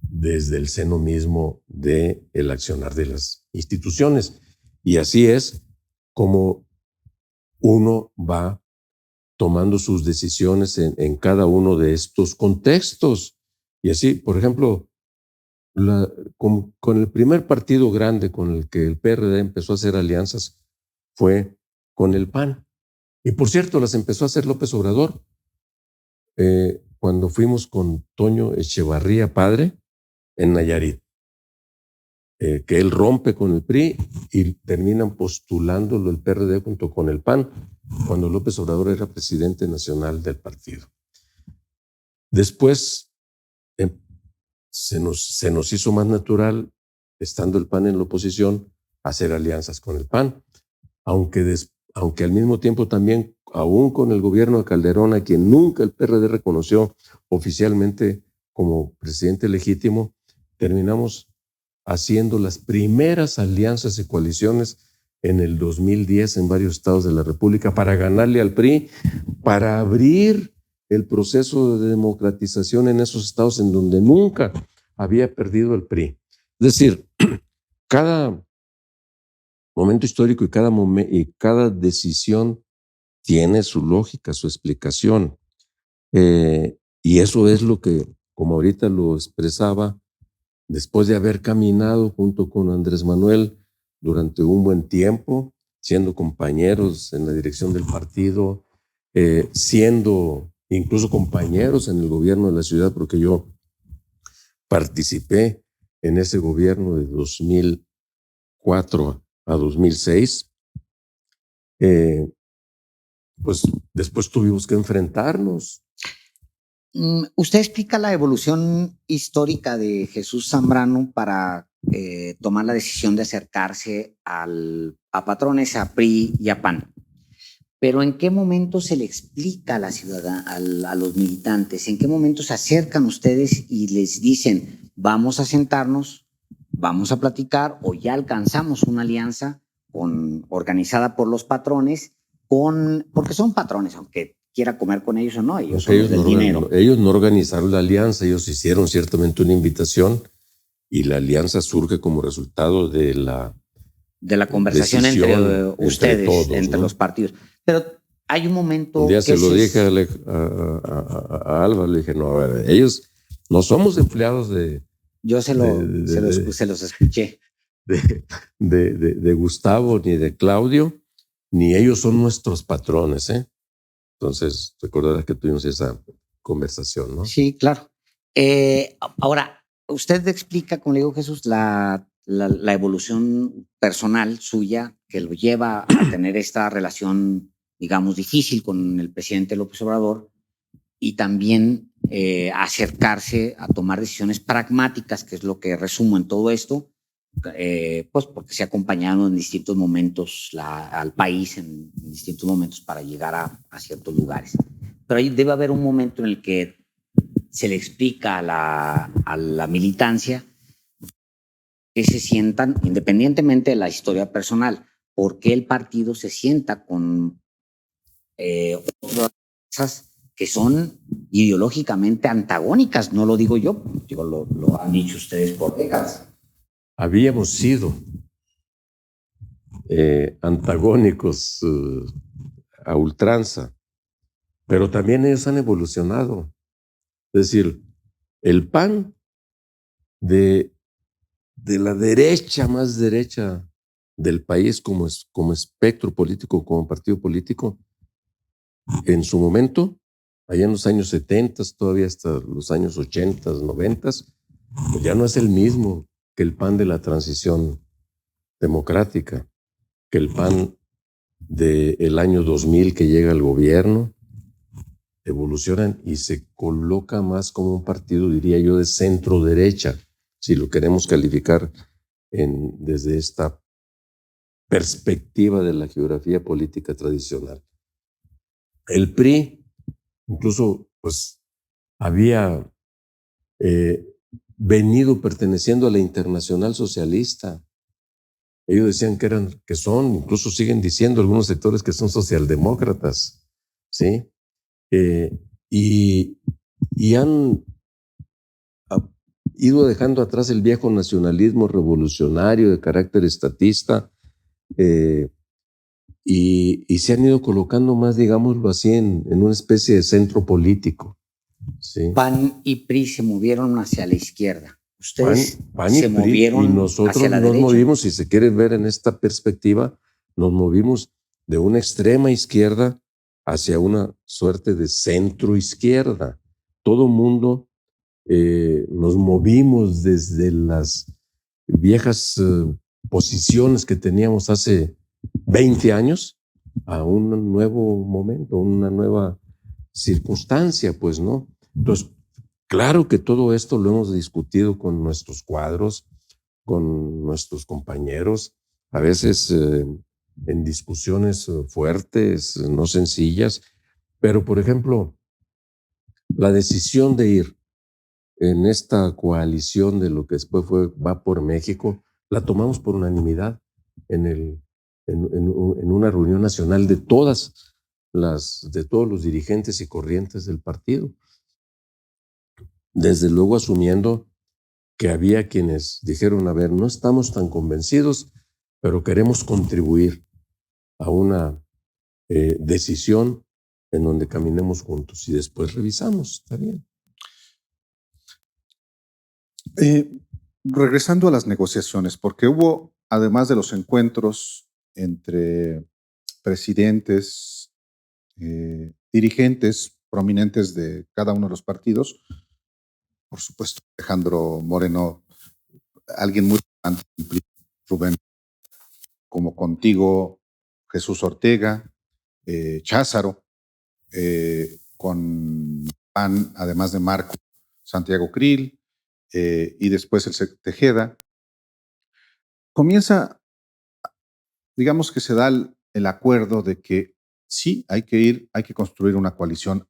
desde el seno mismo del accionar de las instituciones. Y así es como uno va tomando sus decisiones en cada uno de estos contextos. Y así, por ejemplo, con el primer partido grande con el que el PRD empezó a hacer alianzas fue con el PAN. Y por cierto, las empezó a hacer López Obrador. Cuando fuimos con Toño Echevarría Padre en Nayarit, que él rompe con el PRI y terminan postulándolo el PRD junto con el PAN, cuando López Obrador era presidente nacional del partido. Después se nos hizo más natural estando el PAN en la oposición, hacer alianzas con el PAN, aunque al mismo tiempo también, aún con el gobierno de Calderón, a quien nunca el PRD reconoció oficialmente como presidente legítimo, terminamos haciendo las primeras alianzas y coaliciones en el 2010 en varios estados de la República para ganarle al PRI, para abrir el proceso de democratización en esos estados en donde nunca había perdido el PRI. Es decir, cada momento histórico y cada decisión tiene su lógica, su explicación. Y eso es lo que, como ahorita lo expresaba, después de haber caminado junto con Andrés Manuel durante un buen tiempo, siendo compañeros en la dirección del partido, siendo incluso compañeros en el gobierno de la ciudad, porque yo participé en ese gobierno de 2004 a 2006, pues después tuvimos que enfrentarnos. Usted explica la evolución histórica de Jesús Zambrano para tomar la decisión de acercarse a patrones, a PRI y a PAN. Pero ¿en qué momento se le explica a la ciudad, a los militantes? ¿En qué momento se acercan ustedes y les dicen, vamos a sentarnos, vamos a platicar, o ya alcanzamos una alianza organizada por los patrones, porque son patrones, aunque quiera comer con ellos o no, ellos son los del dinero. Ellos no organizaron la alianza, ellos hicieron ciertamente una invitación y la alianza surge como resultado de la conversación entre ustedes, todos, entre los partidos. Pero hay un momento... Un día se lo dije a Álvaro, le dije, no, a ver, ellos no somos empleados de... Yo se los escuché. De Gustavo ni de Claudio, ni ellos son nuestros patrones, ¿eh? Entonces, recordarás que tuvimos esa conversación, ¿no? Sí, claro. Ahora, usted explica, como le digo, Jesús, la evolución personal suya que lo lleva a tener esta relación, digamos, difícil con el presidente López Obrador y también acercarse a tomar decisiones pragmáticas, que es lo que resumo en todo esto, pues porque se ha acompañado en distintos momentos al país, en distintos momentos para llegar a ciertos lugares. Pero ahí debe haber un momento en el que se le explica a la militancia que se sientan, independientemente de la historia personal, por qué el partido se sienta con otras que son ideológicamente antagónicas. No lo digo yo, lo han dicho ustedes por décadas. Habíamos sido antagónicos a ultranza, pero también ellos han evolucionado. Es decir, el PAN de la derecha, más derecha del país como espectro político, como partido político, en su momento, allá en los años 70, todavía hasta los años 80, 90, pues ya no es el mismo que el PAN de la transición democrática, que el PAN del año 2000 que llega al gobierno. Evolucionan y se coloca más como un partido, diría yo, de centro derecha, si lo queremos calificar desde esta perspectiva de la geografía política tradicional. El PRI incluso pues había venido perteneciendo a la Internacional Socialista. Ellos decían que son, incluso siguen diciendo algunos sectores que son socialdemócratas, ¿sí? Y han ido dejando atrás el viejo nacionalismo revolucionario de carácter estatista y se han ido colocando más, digámoslo así, en una especie de centro político. ¿Sí? PAN y PRI se movieron hacia la izquierda. Ustedes PAN se movieron y nosotros hacia la nos derecha. Movimos, si se quiere ver en esta perspectiva, nos movimos de una extrema izquierda hacia una suerte de centro izquierda. Todo mundo nos movimos desde las viejas posiciones que teníamos hace 20 años a un nuevo momento, una nueva circunstancia, pues, ¿no? Entonces, claro que todo esto lo hemos discutido con nuestros cuadros, con nuestros compañeros, a veces en discusiones fuertes, no sencillas, pero por ejemplo, la decisión de ir en esta coalición de lo que después Va por México, la tomamos por unanimidad en una reunión nacional de todos los dirigentes y corrientes del partido. Desde luego asumiendo que había quienes dijeron, a ver, no estamos tan convencidos, pero queremos contribuir a una decisión en donde caminemos juntos y después revisamos, está bien. Regresando a las negociaciones, porque hubo, además de los encuentros entre presidentes, dirigentes prominentes de cada uno de los partidos, por supuesto, Alejandro Moreno, alguien muy importante, Rubén, como contigo, Jesús Ortega, Cházaro, con PAN, además de Marco, Santiago Krill, y después el Tejeda. Comienza, digamos que se da el acuerdo de que sí, hay que construir una coalición,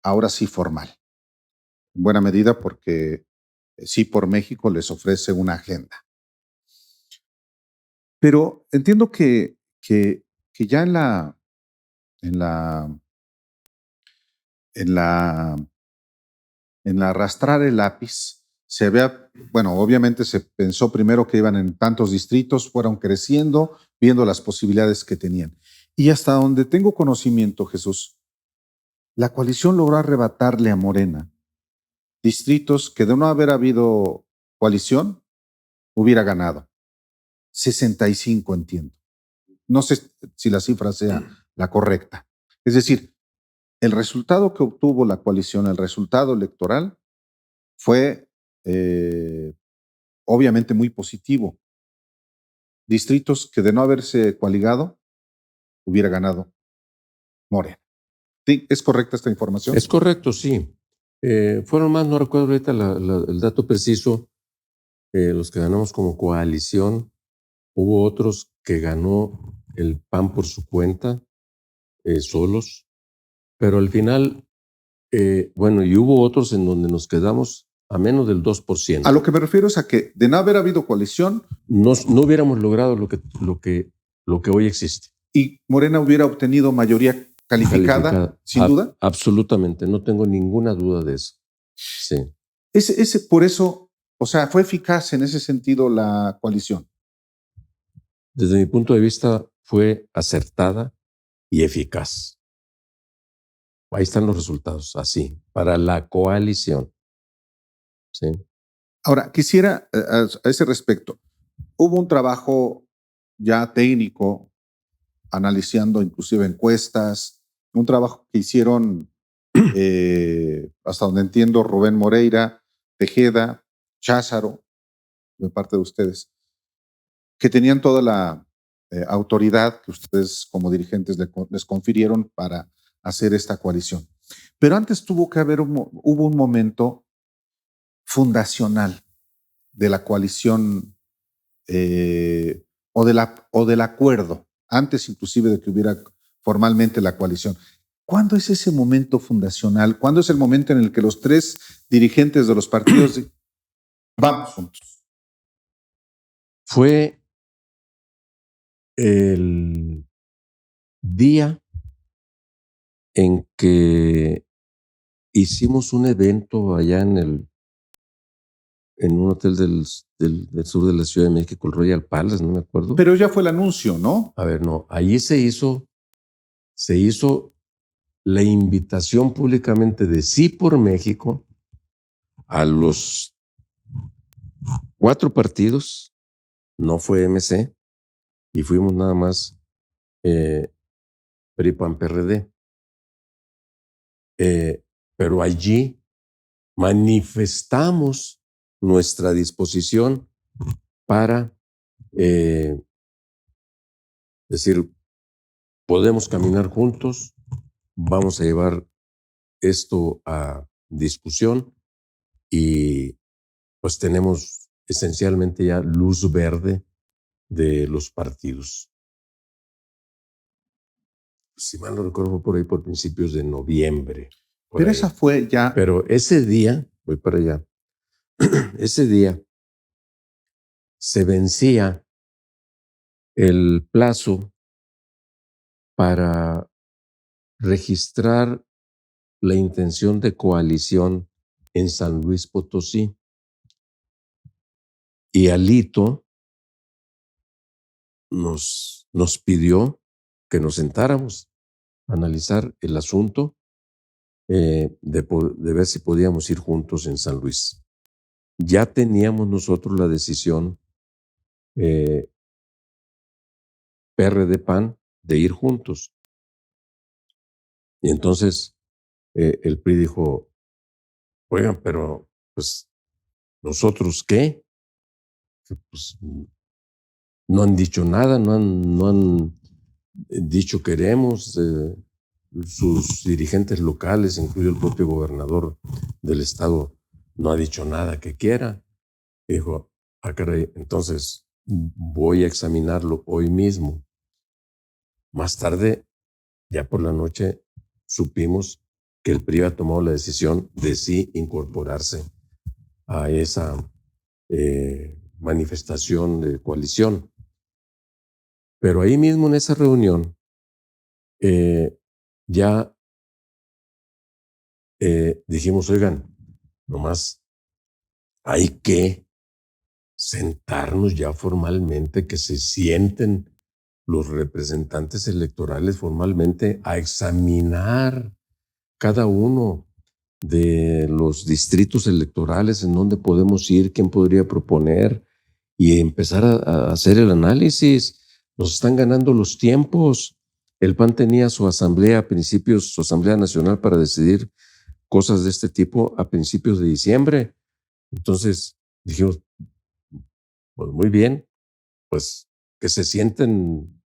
ahora sí formal. En buena medida porque Sí por México les ofrece una agenda. Pero entiendo que ya en arrastrar el lápiz, se vea, bueno, obviamente se pensó primero que iban en tantos distritos, fueron creciendo, viendo las posibilidades que tenían. Y hasta donde tengo conocimiento, Jesús, la coalición logró arrebatarle a Morena distritos que de no haber habido coalición, hubiera ganado. 65, entiendo. No sé si la cifra sea la correcta. Es decir, el resultado que obtuvo la coalición, el resultado electoral, fue obviamente muy positivo. Distritos que de no haberse coaligado, hubiera ganado Morena. ¿Sí? ¿Es correcta esta información? Es correcto, sí. Fueron más, no recuerdo ahorita el dato preciso, los que ganamos como coalición. Hubo otros que ganó el PAN por su cuenta, solos, pero al final, bueno, y hubo otros en donde nos quedamos a menos del 2%. A lo que me refiero es a que de no haber habido coalición, no hubiéramos logrado lo que hoy existe. Y Morena hubiera obtenido mayoría calificada. Sin duda. Absolutamente, no tengo ninguna duda de eso. Sí. Por eso, o sea, fue eficaz en ese sentido la coalición. Desde mi punto de vista, fue acertada y eficaz. Ahí están los resultados, así, para la coalición. Sí. Ahora, quisiera, a ese respecto, hubo un trabajo ya técnico, analizando inclusive encuestas, un trabajo que hicieron, hasta donde entiendo, Rubén Moreira, Tejeda, Cházaro, de parte de ustedes, que tenían toda la autoridad que ustedes como dirigentes les confirieron para hacer esta coalición. Pero antes tuvo que haber hubo un momento fundacional de la coalición o del acuerdo, antes inclusive de que hubiera formalmente la coalición. ¿Cuándo es ese momento fundacional? ¿Cuándo es el momento en el que los tres dirigentes de los partidos vamos juntos? Fue el día en que hicimos un evento allá en un hotel del sur de la Ciudad de México, el Royal Palace, no me acuerdo. Pero ya fue el anuncio, ¿no? A ver, no, allí se hizo la invitación públicamente de Sí por México a los 4 partidos, no fue MC, y fuimos nada más PRI, PAN, PRD. Pero allí manifestamos nuestra disposición para decir, podemos caminar juntos, vamos a llevar esto a discusión y pues tenemos esencialmente ya luz verde de los partidos. Si mal no recuerdo, fue por ahí por principios de noviembre. Pero esa fue ya... Pero ese día, voy para allá, ese día se vencía el plazo para registrar la intención de coalición en San Luis Potosí. Y Alito nos pidió que nos sentáramos a analizar el asunto de ver si podíamos ir juntos en San Luis. Ya teníamos nosotros la decisión PRD-PAN de ir juntos. Y entonces el PRI dijo, oigan, pero pues ¿nosotros qué? Pues no han dicho nada, no han dicho queremos. Sus dirigentes locales, incluido el propio gobernador del estado, no ha dicho nada que quiera. Y dijo, caray, entonces voy a examinarlo hoy mismo. Más tarde, ya por la noche, supimos que el PRI ha tomado la decisión de sí incorporarse a esa manifestación de coalición. Pero ahí mismo en esa reunión, ya dijimos, oigan, nomás hay que sentarnos ya formalmente, que se sienten los representantes electorales formalmente a examinar cada uno de los distritos electorales en donde podemos ir, quién podría proponer y empezar a hacer el análisis. Nos están ganando los tiempos. El PAN tenía su asamblea a principios, su asamblea nacional para decidir cosas de este tipo a principios de diciembre. Entonces dijimos, pues muy bien, pues que se sienten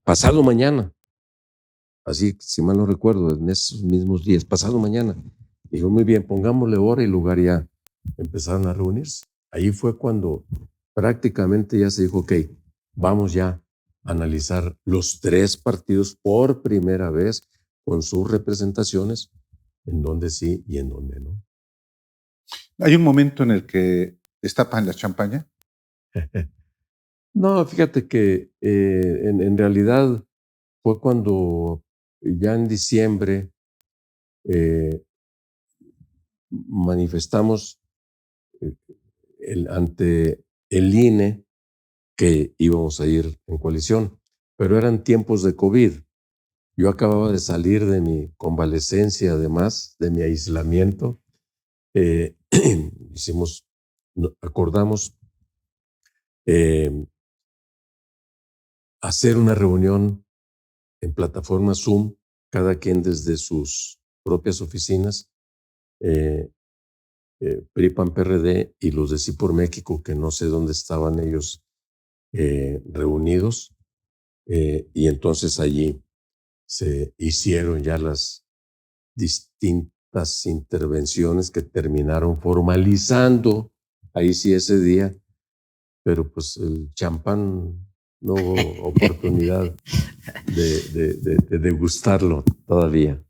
pasado mañana. Así, si mal no recuerdo, en esos mismos días, pasado mañana. Dijo, muy bien, pongámosle hora y lugar, ya empezaron a reunirse. Ahí fue cuando prácticamente ya se dijo, ok, vamos ya a analizar los 3 partidos por primera vez con sus representaciones, en donde sí y en donde no. ¿Hay un momento en el que destapan la champaña? No, fíjate que en realidad fue cuando ya en diciembre manifestamos ante el INE que íbamos a ir en coalición, pero eran tiempos de COVID. Yo acababa de salir de mi convalecencia, además de mi aislamiento. Acordamos hacer una reunión en plataforma Zoom, cada quien desde sus propias oficinas, PRI, PAN, PRD y los de Sí por México, que no sé dónde estaban ellos reunidos, y entonces allí se hicieron ya las distintas intervenciones que terminaron formalizando, ahí sí ese día, pero pues el champán no hubo oportunidad de degustarlo todavía.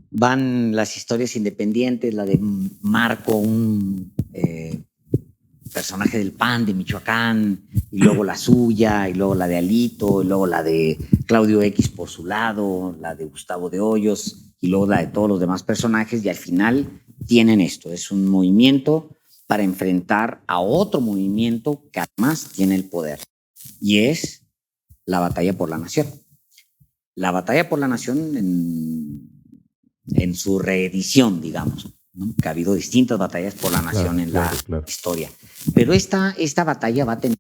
Van las historias independientes, la de Marco, un personaje del PAN de Michoacán, y luego la suya, y luego la de Alito, y luego la de Claudio X por su lado, la de Gustavo de Hoyos, y luego la de todos los demás personajes, y al final tienen esto, es un movimiento para enfrentar a otro movimiento que además tiene el poder, y es la batalla por la nación. La batalla por la nación en su reedición, digamos, ¿no? Que ha habido distintas batallas por la nación en la historia. Pero esta batalla va a tener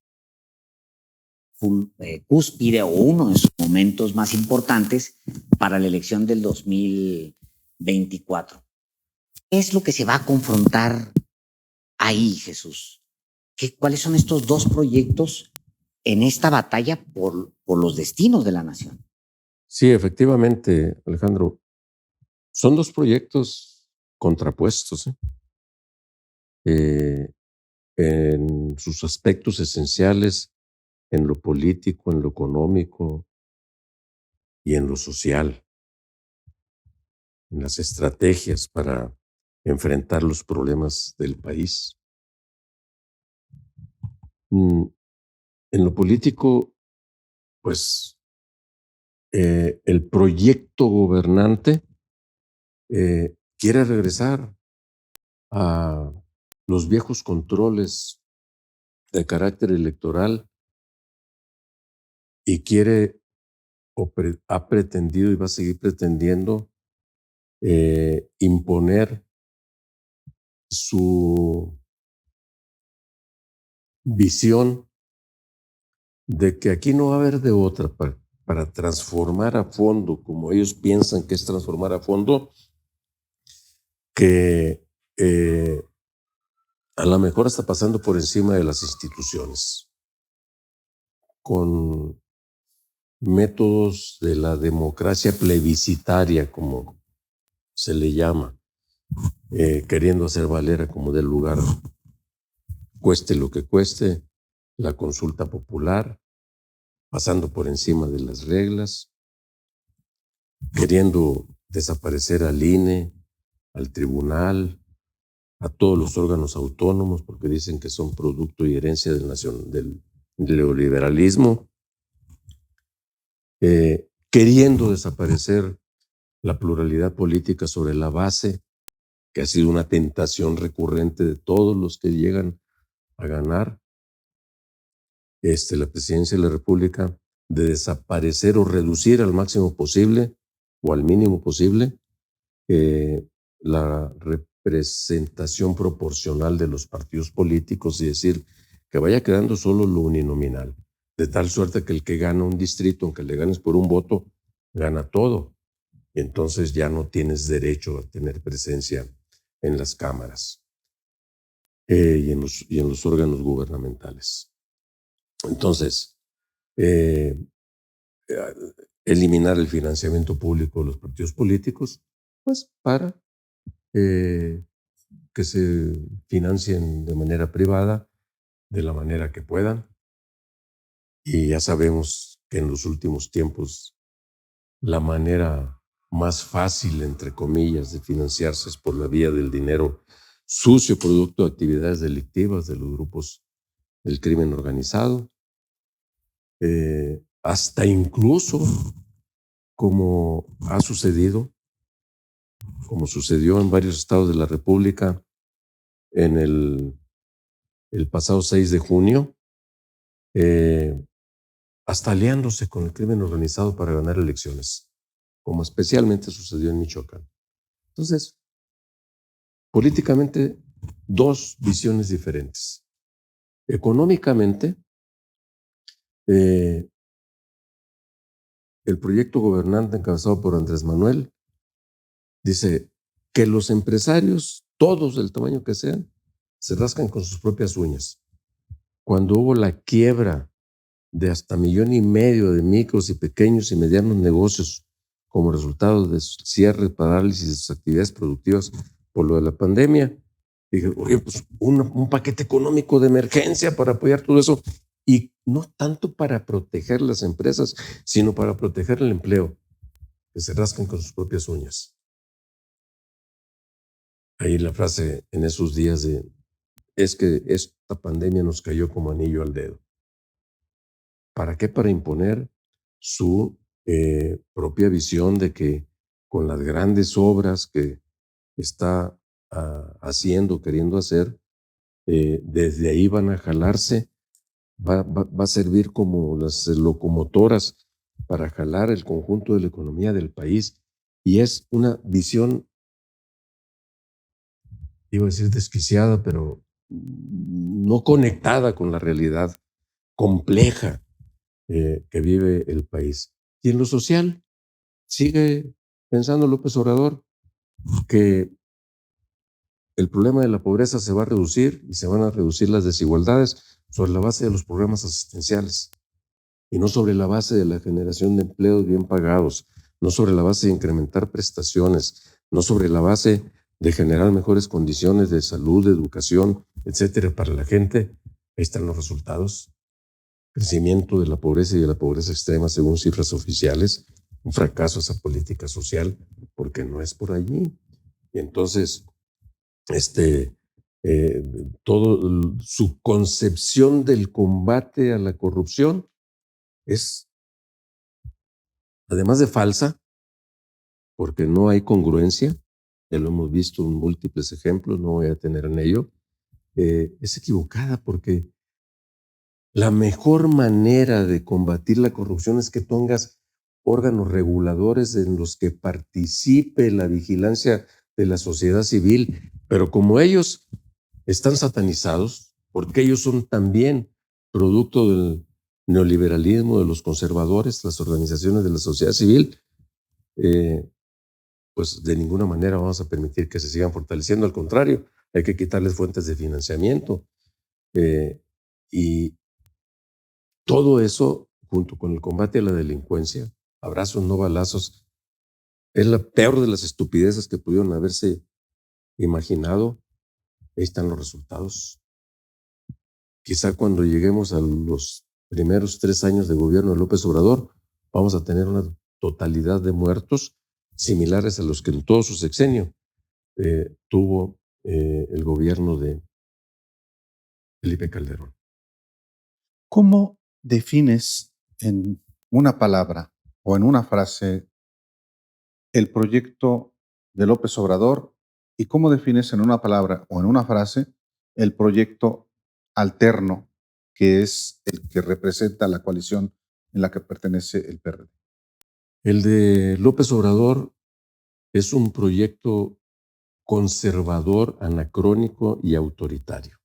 cúspide o uno de sus momentos más importantes para la elección del 2024. ¿Qué es lo que se va a confrontar ahí, Jesús? ¿Cuáles son estos 2 proyectos en esta batalla por los destinos de la nación? Sí, efectivamente, Alejandro. Son 2 proyectos contrapuestos. en sus aspectos esenciales, en lo político, en lo económico y en lo social, en las estrategias para enfrentar los problemas del país. En lo político, pues el proyecto gobernante quiere regresar a los viejos controles de carácter electoral y ha pretendido y va a seguir pretendiendo imponer su visión de que aquí no va a haber de otra para transformar a fondo, como ellos piensan que es transformar a fondo, que a lo mejor está pasando por encima de las instituciones, con métodos de la democracia plebiscitaria, como se le llama, queriendo hacer valer como del lugar, cueste lo que cueste, la consulta popular, pasando por encima de las reglas, queriendo desaparecer al INE, al tribunal, a todos los órganos autónomos, porque dicen que son producto y herencia del neoliberalismo, queriendo desaparecer la pluralidad política sobre la base, que ha sido una tentación recurrente de todos los que llegan a ganar la presidencia de la República, de desaparecer o reducir al máximo posible o al mínimo posible la representación proporcional de los partidos políticos y decir que vaya quedando solo lo uninominal, de tal suerte que el que gana un distrito, aunque le ganes por un voto, gana todo. Y entonces ya no tienes derecho a tener presencia en las cámaras y en los órganos gubernamentales. Entonces, eliminar el financiamiento público de los partidos políticos, pues para que se financien de manera privada, de la manera que puedan. Y ya sabemos que en los últimos tiempos la manera más fácil, entre comillas, de financiarse es por la vía del dinero sucio, producto de actividades delictivas de los grupos del crimen organizado, hasta incluso como sucedió en varios estados de la República en el pasado 6 de junio, hasta aliándose con el crimen organizado para ganar elecciones, como especialmente sucedió en Michoacán. Entonces, políticamente, dos visiones diferentes. Económicamente, el proyecto gobernante encabezado por Andrés Manuel dice que los empresarios, todos del tamaño que sean, se rascan con sus propias uñas. Cuando hubo la quiebra de hasta 1,5 millones de micros y pequeños y medianos negocios como resultado de su cierre, parálisis de sus actividades productivas por lo de la pandemia, dije, oye, pues un paquete económico de emergencia para apoyar todo eso, y no tanto para proteger las empresas, sino para proteger el empleo, que se rascan con sus propias uñas. Ahí la frase en esos días es que esta pandemia nos cayó como anillo al dedo. ¿Para qué? Para imponer su propia visión de que con las grandes obras que está queriendo hacer, desde ahí van a jalarse, va a servir como las locomotoras para jalar el conjunto de la economía del país. Y es una visión, iba a decir desquiciada, pero no conectada con la realidad compleja que vive el país. Y en lo social, sigue pensando López Obrador que el problema de la pobreza se va a reducir y se van a reducir las desigualdades sobre la base de los programas asistenciales y no sobre la base de la generación de empleos bien pagados, no sobre la base de incrementar prestaciones, no sobre la base de generar mejores condiciones de salud, de educación etcétera, para la gente. Ahí están los resultados. Crecimiento de la pobreza y de la pobreza extrema según cifras oficiales. Un fracaso esa política social porque no es por allí. Y entonces, su concepción del combate a la corrupción es, además de falsa, porque no hay congruencia, ya lo hemos visto en múltiples ejemplos, no voy a tener en ello, es equivocada porque la mejor manera de combatir la corrupción es que pongas órganos reguladores en los que participe la vigilancia de la sociedad civil, pero como ellos están satanizados, porque ellos son también producto del neoliberalismo, de los conservadores, las organizaciones de la sociedad civil, pues de ninguna manera vamos a permitir que se sigan fortaleciendo. Al contrario, hay que quitarles fuentes de financiamiento. Y todo eso, junto con el combate a la delincuencia, abrazos, no balazos, es la peor de las estupideces que pudieron haberse imaginado. Ahí están los resultados. Quizá cuando lleguemos a los primeros 3 años de gobierno de López Obrador, vamos a tener una totalidad de muertos similares a los que en todo su sexenio tuvo el gobierno de Felipe Calderón. ¿Cómo defines en una palabra o en una frase el proyecto de López Obrador y cómo defines en una palabra o en una frase el proyecto alterno que es el que representa la coalición en la que pertenece el PRD? El de López Obrador es un proyecto conservador, anacrónico y autoritario.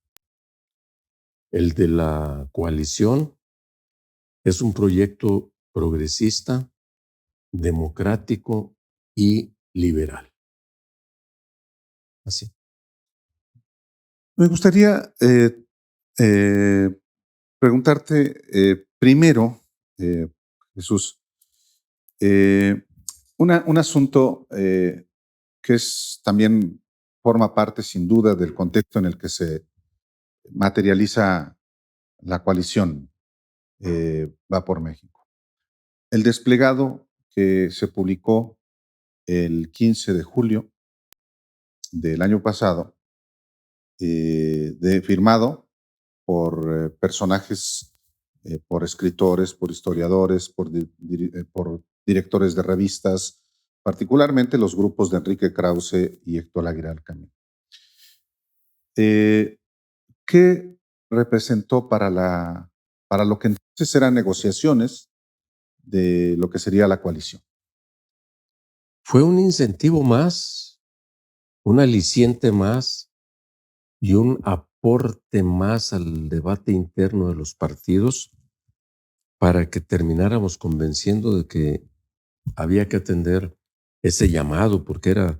El de la coalición es un proyecto progresista, democrático y liberal. Así. Me gustaría preguntarte primero, Jesús, un asunto que también forma parte sin duda del contexto en el que se materializa la coalición Va por México. El desplegado que se publicó el 15 de julio del año pasado, firmado por personajes, por escritores, por historiadores, por directores de revistas, particularmente los grupos de Enrique Krause y Héctor Aguilar Camín. ¿Qué representó para lo que entonces eran negociaciones de lo que sería la coalición? Fue un incentivo más, un aliciente más y un aporte más al debate interno de los partidos para que termináramos convenciendo de que había que atender ese llamado, porque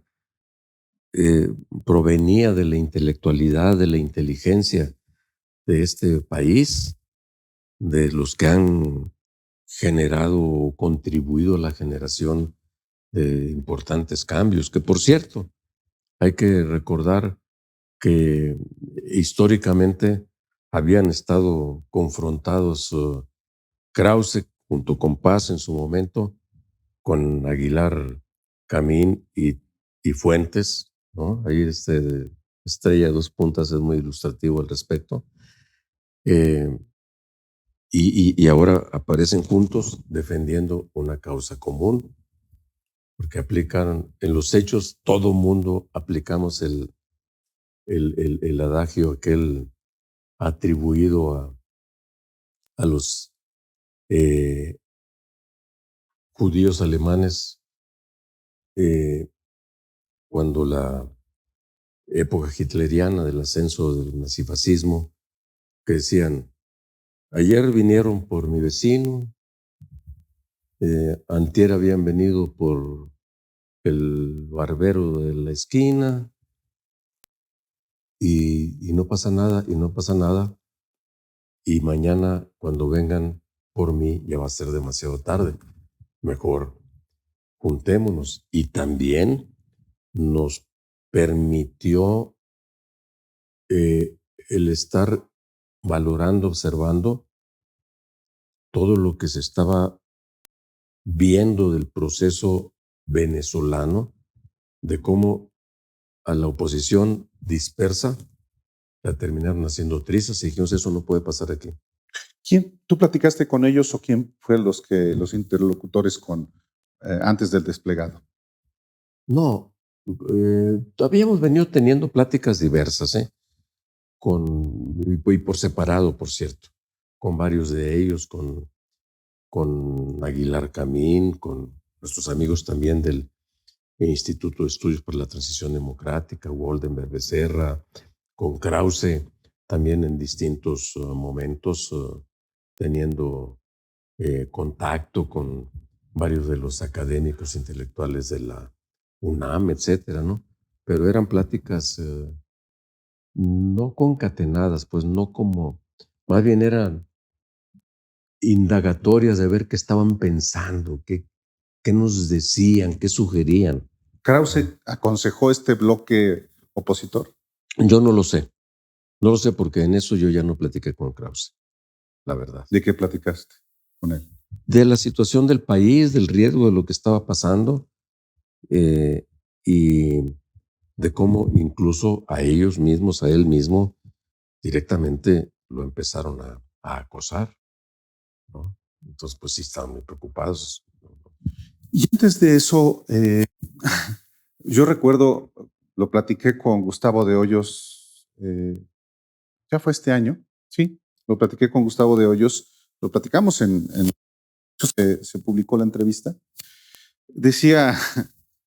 provenía de la intelectualidad, de la inteligencia de este país, de los que han generado o contribuido a la generación de importantes cambios, que por cierto, hay que recordar que históricamente habían estado confrontados Krause junto con Paz en su momento, con Aguilar Camín y Fuentes, ¿no? Ahí Estrella de Dos Puntas es muy ilustrativo al respecto. Y ahora aparecen juntos defendiendo una causa común, porque aplican en los hechos, todo mundo aplicamos el adagio aquel atribuido a los judíos alemanes cuando la época hitleriana del ascenso del nazifascismo, que decían, ayer vinieron por mi vecino, antier habían venido por el barbero de la esquina, y no pasa nada, y no pasa nada, y mañana cuando vengan por mí ya va a ser demasiado tarde. Mejor juntémonos. Y también nos permitió el estar valorando, observando todo lo que se estaba viendo del proceso venezolano, de cómo a la oposición dispersa la terminaron haciendo trizas y dijimos, eso no puede pasar aquí. ¿Tú platicaste con ellos o quién fue los interlocutores antes del desplegado? No, habíamos venido teniendo pláticas diversas, y por separado, por cierto, con varios de ellos, con Aguilar Camín, con nuestros amigos también del Instituto de Estudios para la Transición Democrática, Waldenberg Becerra, con Krause, también en distintos momentos, teniendo contacto con varios de los académicos intelectuales de la UNAM, etcétera, ¿no? Pero eran pláticas no concatenadas, pues no como, más bien eran indagatorias de ver qué estaban pensando, qué nos decían, qué sugerían. ¿Krause aconsejó este bloque opositor? Yo no lo sé. No lo sé porque en eso yo ya no platiqué con Krause, la verdad. ¿De qué platicaste con él? De la situación del país, del riesgo de lo que estaba pasando y de cómo incluso a ellos mismos, a él mismo, directamente lo empezaron a acosar, ¿no? Entonces, pues sí estaban muy preocupados. Y antes de eso, yo recuerdo, lo platiqué con Gustavo de Hoyos, ya fue este año, sí, lo platiqué con Gustavo de Hoyos, lo platicamos se publicó la entrevista. Decía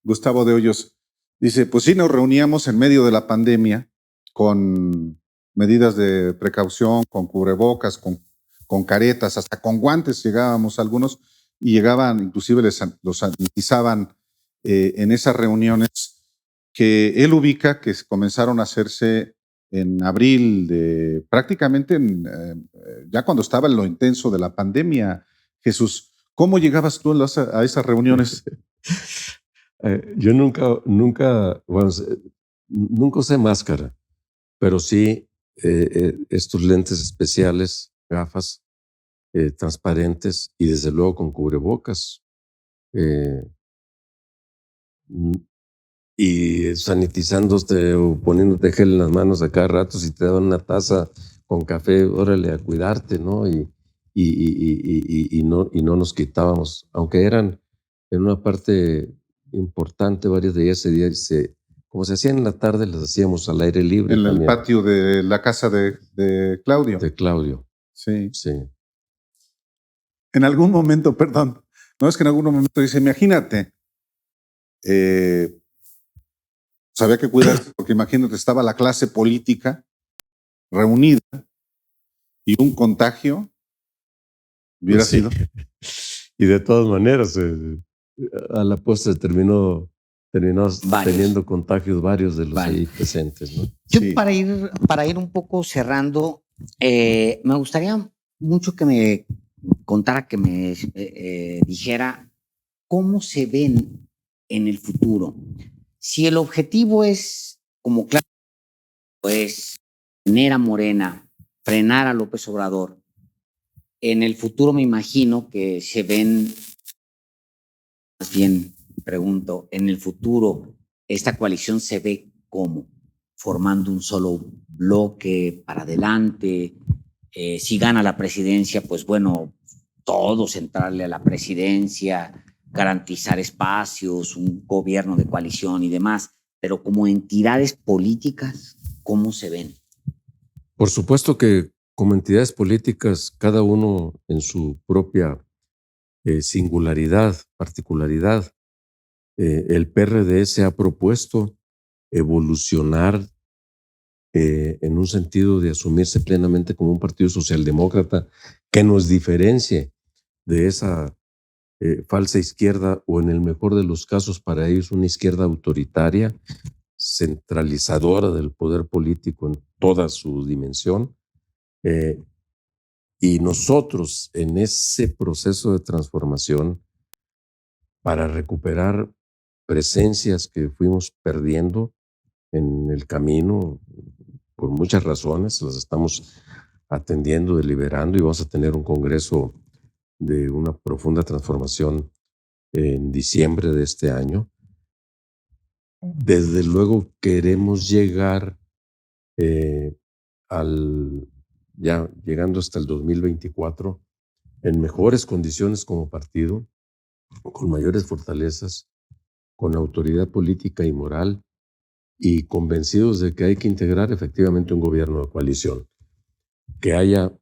Gustavo de Hoyos, dice, pues sí, nos reuníamos en medio de la pandemia con medidas de precaución, con cubrebocas, con caretas, hasta con guantes llegábamos algunos y llegaban, inclusive los sanitizaban en esas reuniones que él ubica que comenzaron a hacerse en abril prácticamente ya cuando estaba en lo intenso de la pandemia. Jesús, ¿cómo llegabas tú a esas reuniones? Yo nunca usé máscara, pero sí estos lentes especiales, gafas transparentes y desde luego con cubrebocas y sanitizándote o poniéndote gel en las manos a cada rato. Si te daban una taza con café, órale a cuidarte, ¿no? Y no nos quitábamos, aunque eran en una parte importante, varios de ellas como se hacían en la tarde, las hacíamos al aire libre. En también. El patio de la casa de Claudio. De Claudio. Sí. Sí. En algún momento, perdón, no es que en algún momento dice, imagínate, había que cuidarse porque imagínate, estaba la clase política reunida y un contagio hubiera sido. Y de todas maneras, a la postre terminó teniendo contagios varios de los ahí presentes, ¿no? Yo para ir un poco cerrando, me gustaría mucho que me contara, que me dijera cómo se ven en el futuro. Si el objetivo es, como claro, pues tener a Morena, frenar a López Obrador, en el futuro me imagino que se ven, más bien pregunto, en el futuro esta coalición se ve como formando un solo bloque para adelante. Si gana la presidencia, pues bueno, todos entrarle a la presidencia, garantizar espacios, un gobierno de coalición y demás, pero como entidades políticas, ¿cómo se ven? Por supuesto que como entidades políticas, cada uno en su propia singularidad, particularidad, el PRD se ha propuesto evolucionar en un sentido de asumirse plenamente como un partido socialdemócrata que nos diferencie de esa falsa izquierda, o en el mejor de los casos para ellos una izquierda autoritaria, centralizadora del poder político en toda su dimensión. Y nosotros en ese proceso de transformación, para recuperar presencias que fuimos perdiendo en el camino, por muchas razones, las estamos atendiendo, deliberando, y vamos a tener un congreso de una profunda transformación en diciembre de este año. Desde luego queremos llegar ya llegando hasta el 2024 en mejores condiciones como partido, con mayores fortalezas, con autoridad política y moral, y convencidos de que hay que integrar efectivamente un gobierno de coalición, que haya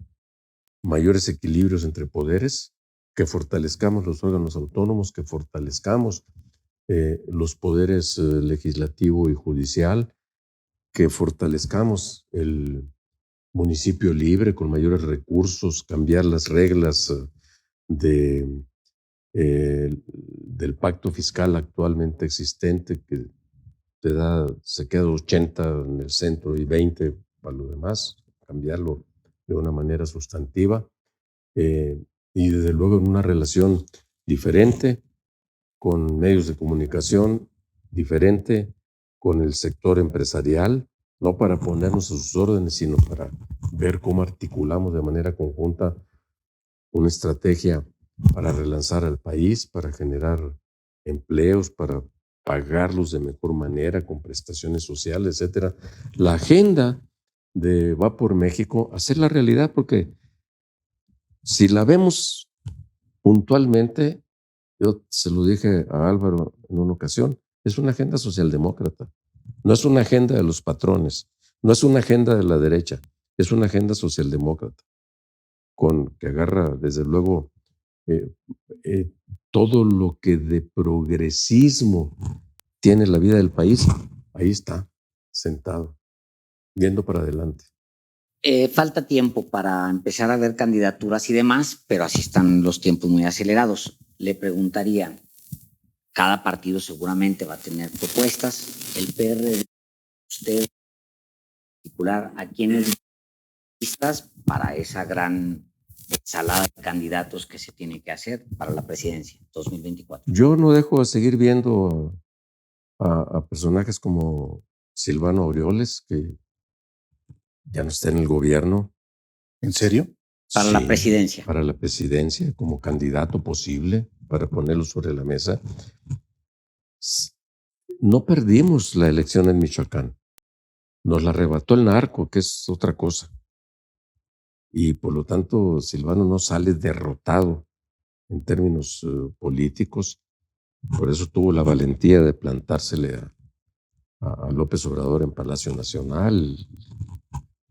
mayores equilibrios entre poderes, que fortalezcamos los órganos autónomos, que fortalezcamos los poderes legislativo y judicial, que fortalezcamos el municipio libre con mayores recursos, cambiar las reglas del pacto fiscal actualmente existente, que se queda 80 en el centro y 20 para lo demás, cambiarlo de una manera sustantiva, y desde luego en una relación diferente con medios de comunicación, diferente con el sector empresarial, no para ponernos a sus órdenes, sino para ver cómo articulamos de manera conjunta una estrategia para relanzar al país, para generar empleos, para pagarlos de mejor manera con prestaciones sociales, etcétera. La agenda de Va por México, hacerla realidad, porque si la vemos puntualmente, yo se lo dije a Álvaro en una ocasión, es una agenda socialdemócrata, no es una agenda de los patrones, no es una agenda de la derecha, es una agenda socialdemócrata, que agarra desde luego todo lo que de progresismo tiene la vida del país. Ahí está, sentado, viendo para adelante. Falta tiempo para empezar a ver candidaturas y demás, pero así están los tiempos muy acelerados. Le preguntaría, cada partido seguramente va a tener propuestas. El PRD, usted en particular, ¿a quiénes listas para esa gran ensalada de candidatos que se tiene que hacer para la presidencia 2024? Yo no dejo de seguir viendo a personajes como Silvano Aureoles, que ya no está en el gobierno. ¿En serio? Para la presidencia. Para la presidencia, como candidato posible, para ponerlo sobre la mesa. No perdimos la elección en Michoacán. Nos la arrebató el narco, que es otra cosa. Y por lo tanto, Silvano no sale derrotado en términos políticos. Por eso tuvo la valentía de plantársele a López Obrador en Palacio Nacional,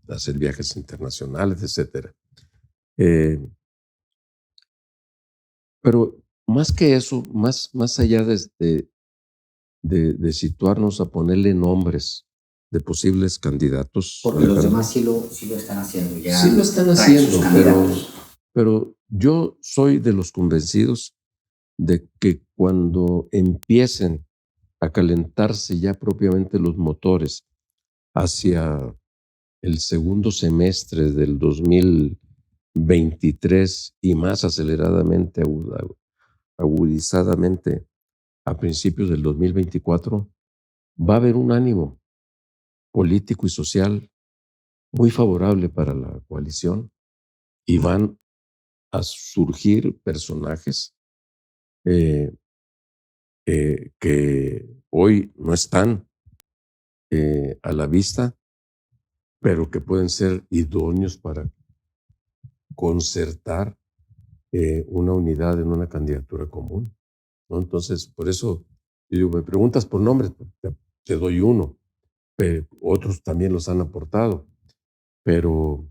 de hacer viajes internacionales, etcétera. Pero más que eso, más allá de situarnos a ponerle nombres de posibles candidatos. Porque los demás sí lo están haciendo ya. Sí lo están haciendo, pero yo soy de los convencidos de que cuando empiecen a calentarse ya propiamente los motores hacia el segundo semestre del 2023 y más aceleradamente, agudizadamente a principios del 2024, va a haber un ánimo político y social muy favorable para la coalición y van a surgir personajes que hoy no están a la vista, pero que pueden ser idóneos para concertar una unidad en una candidatura común, ¿no? Entonces, por eso, digo, me preguntas por nombres, te doy uno, pero otros también los han aportado, pero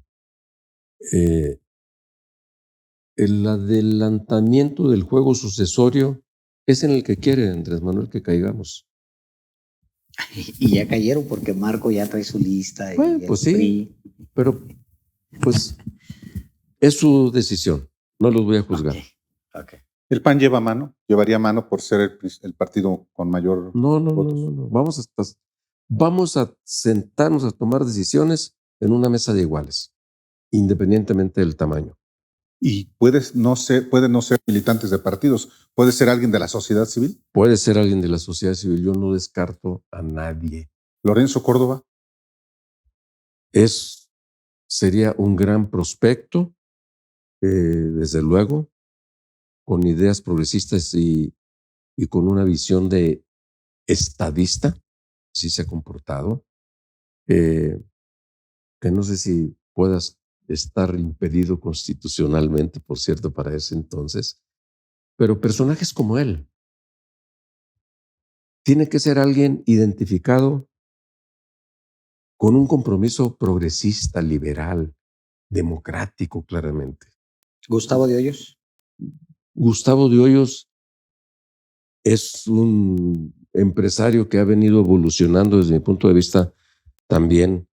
el adelantamiento del juego sucesorio es en el que quiere Andrés Manuel que caigamos. Y ya cayeron porque Marco ya trae su lista. Bueno, pues sí, pero pues es su decisión, no los voy a juzgar. Okay. ¿El PAN llevaría mano por ser el partido con mayor votos? No. Vamos a sentarnos a tomar decisiones en una mesa de iguales, independientemente del tamaño. Y pueden no ser militantes de partidos, puede ser alguien de la sociedad civil. Puede ser alguien de la sociedad civil, yo no descarto a nadie. Lorenzo Córdoba. sería un gran prospecto, desde luego, con ideas progresistas y con una visión de estadista, así se ha comportado, que no sé si puedas estar impedido constitucionalmente, por cierto, para ese entonces, pero personajes como él. Tiene que ser alguien identificado con un compromiso progresista, liberal, democrático, claramente. Gustavo de Hoyos. Gustavo de Hoyos es un empresario que ha venido evolucionando desde mi punto de vista también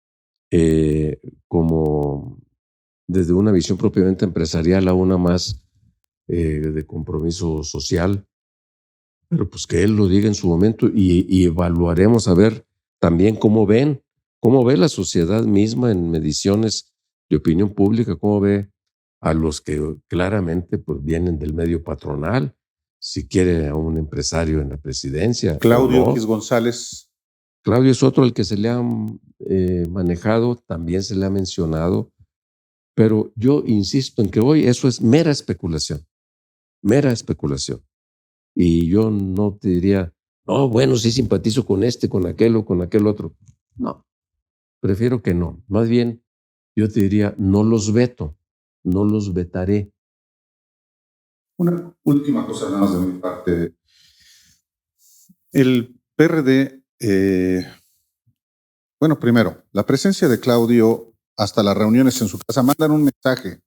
como desde una visión propiamente empresarial a una más de compromiso social, pero pues que él lo diga en su momento y evaluaremos a ver también cómo ve la sociedad misma en mediciones de opinión pública, cómo ve a los que claramente pues vienen del medio patronal, si quiere a un empresario en la presidencia. Claudio o no. X González. Claudio es otro al que se le ha manejado, también se le ha mencionado, pero yo insisto en que hoy eso es mera especulación. Y yo no te diría, no, bueno, sí simpatizo con este, con aquel o con aquel otro. No, prefiero que no. Más bien, yo te diría, no los veto, no los vetaré. Una última cosa nada más de mi parte. El PRD, bueno, primero, la presencia de Claudio hasta las reuniones en su casa mandan un mensaje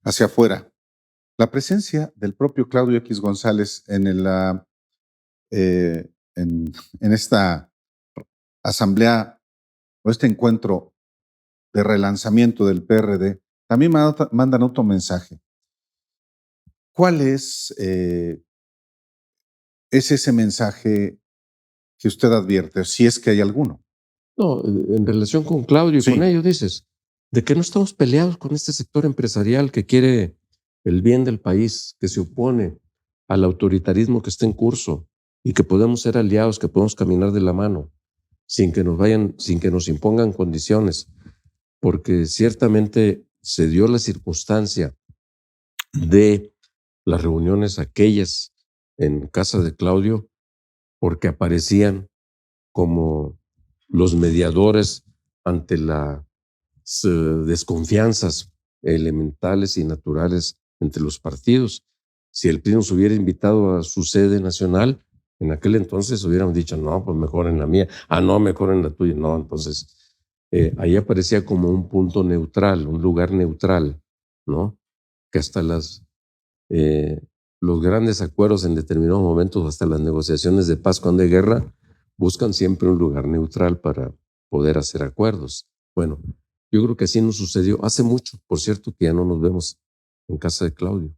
hacia afuera. La presencia del propio Claudio X González en esta asamblea o este encuentro de relanzamiento del PRD también mandan otro mensaje. ¿Cuál es ese mensaje que usted advierte, si es que hay alguno? No, en relación con Claudio y Sí. con ellos dices, de que no estamos peleados con este sector empresarial que quiere el bien del país, que se opone al autoritarismo que está en curso y que podemos ser aliados, que podemos caminar de la mano sin que nos impongan condiciones, porque ciertamente se dio la circunstancia de las reuniones aquellas en casa de Claudio, porque aparecían como los mediadores ante las desconfianzas elementales y naturales entre los partidos. Si el PRI nos hubiera invitado a su sede nacional, en aquel entonces hubiéramos dicho, no, pues mejor en la mía, no, mejor en la tuya, no, entonces ahí aparecía como un punto neutral, un lugar neutral, ¿no? Que hasta los grandes acuerdos en determinados momentos, hasta las negociaciones de paz cuando hay guerra, buscan siempre un lugar neutral para poder hacer acuerdos. Bueno, yo creo que así nos sucedió hace mucho, por cierto, que ya no nos vemos en casa de Claudio.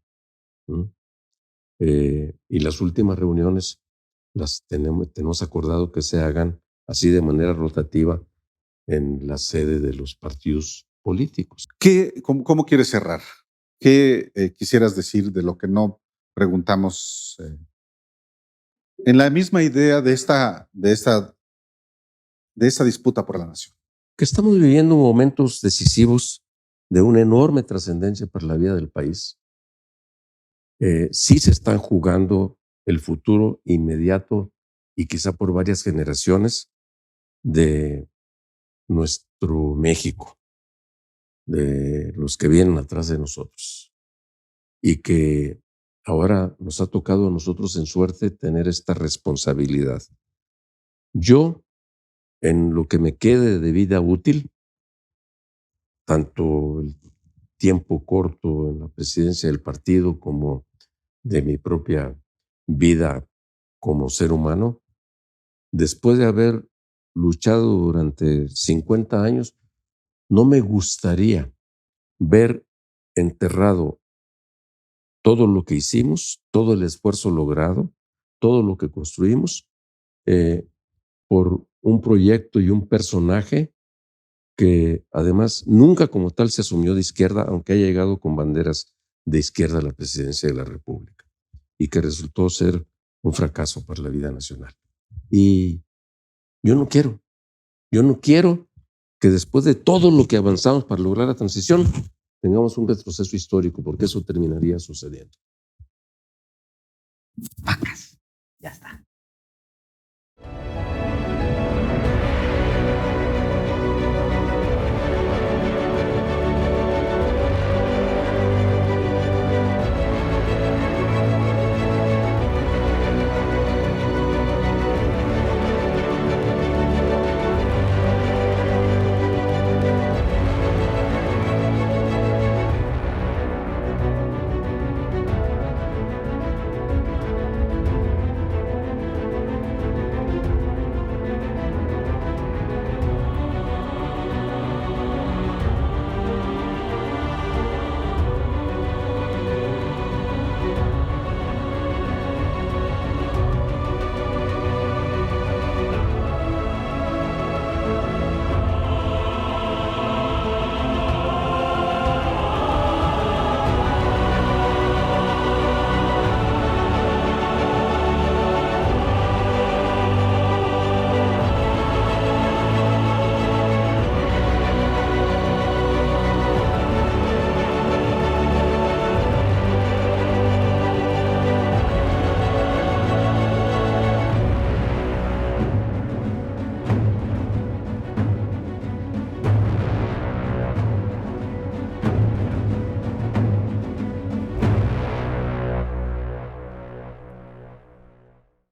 Y las últimas reuniones las tenemos acordado que se hagan así de manera rotativa en la sede de los partidos políticos. ¿Cómo quieres cerrar? ¿Qué quisieras decir de lo que no preguntamos en la misma idea de esta disputa por la nación? Que estamos viviendo momentos decisivos de una enorme trascendencia para la vida del país. Sí se están jugando el futuro inmediato y quizá por varias generaciones de nuestro México, de los que vienen atrás de nosotros. Y que ahora nos ha tocado a nosotros en suerte tener esta responsabilidad. Yo, en lo que me quede de vida útil, tanto el tiempo corto en la presidencia del partido como de mi propia vida como ser humano, después de haber luchado durante 50 años, no me gustaría ver enterrado todo lo que hicimos, todo el esfuerzo logrado, todo lo que construimos, por un proyecto y un personaje que además nunca como tal se asumió de izquierda, aunque haya llegado con banderas de izquierda a la presidencia de la República, y que resultó ser un fracaso para la vida nacional. Y yo no quiero que después de todo lo que avanzamos para lograr la transición, tengamos un retroceso histórico, porque eso terminaría sucediendo.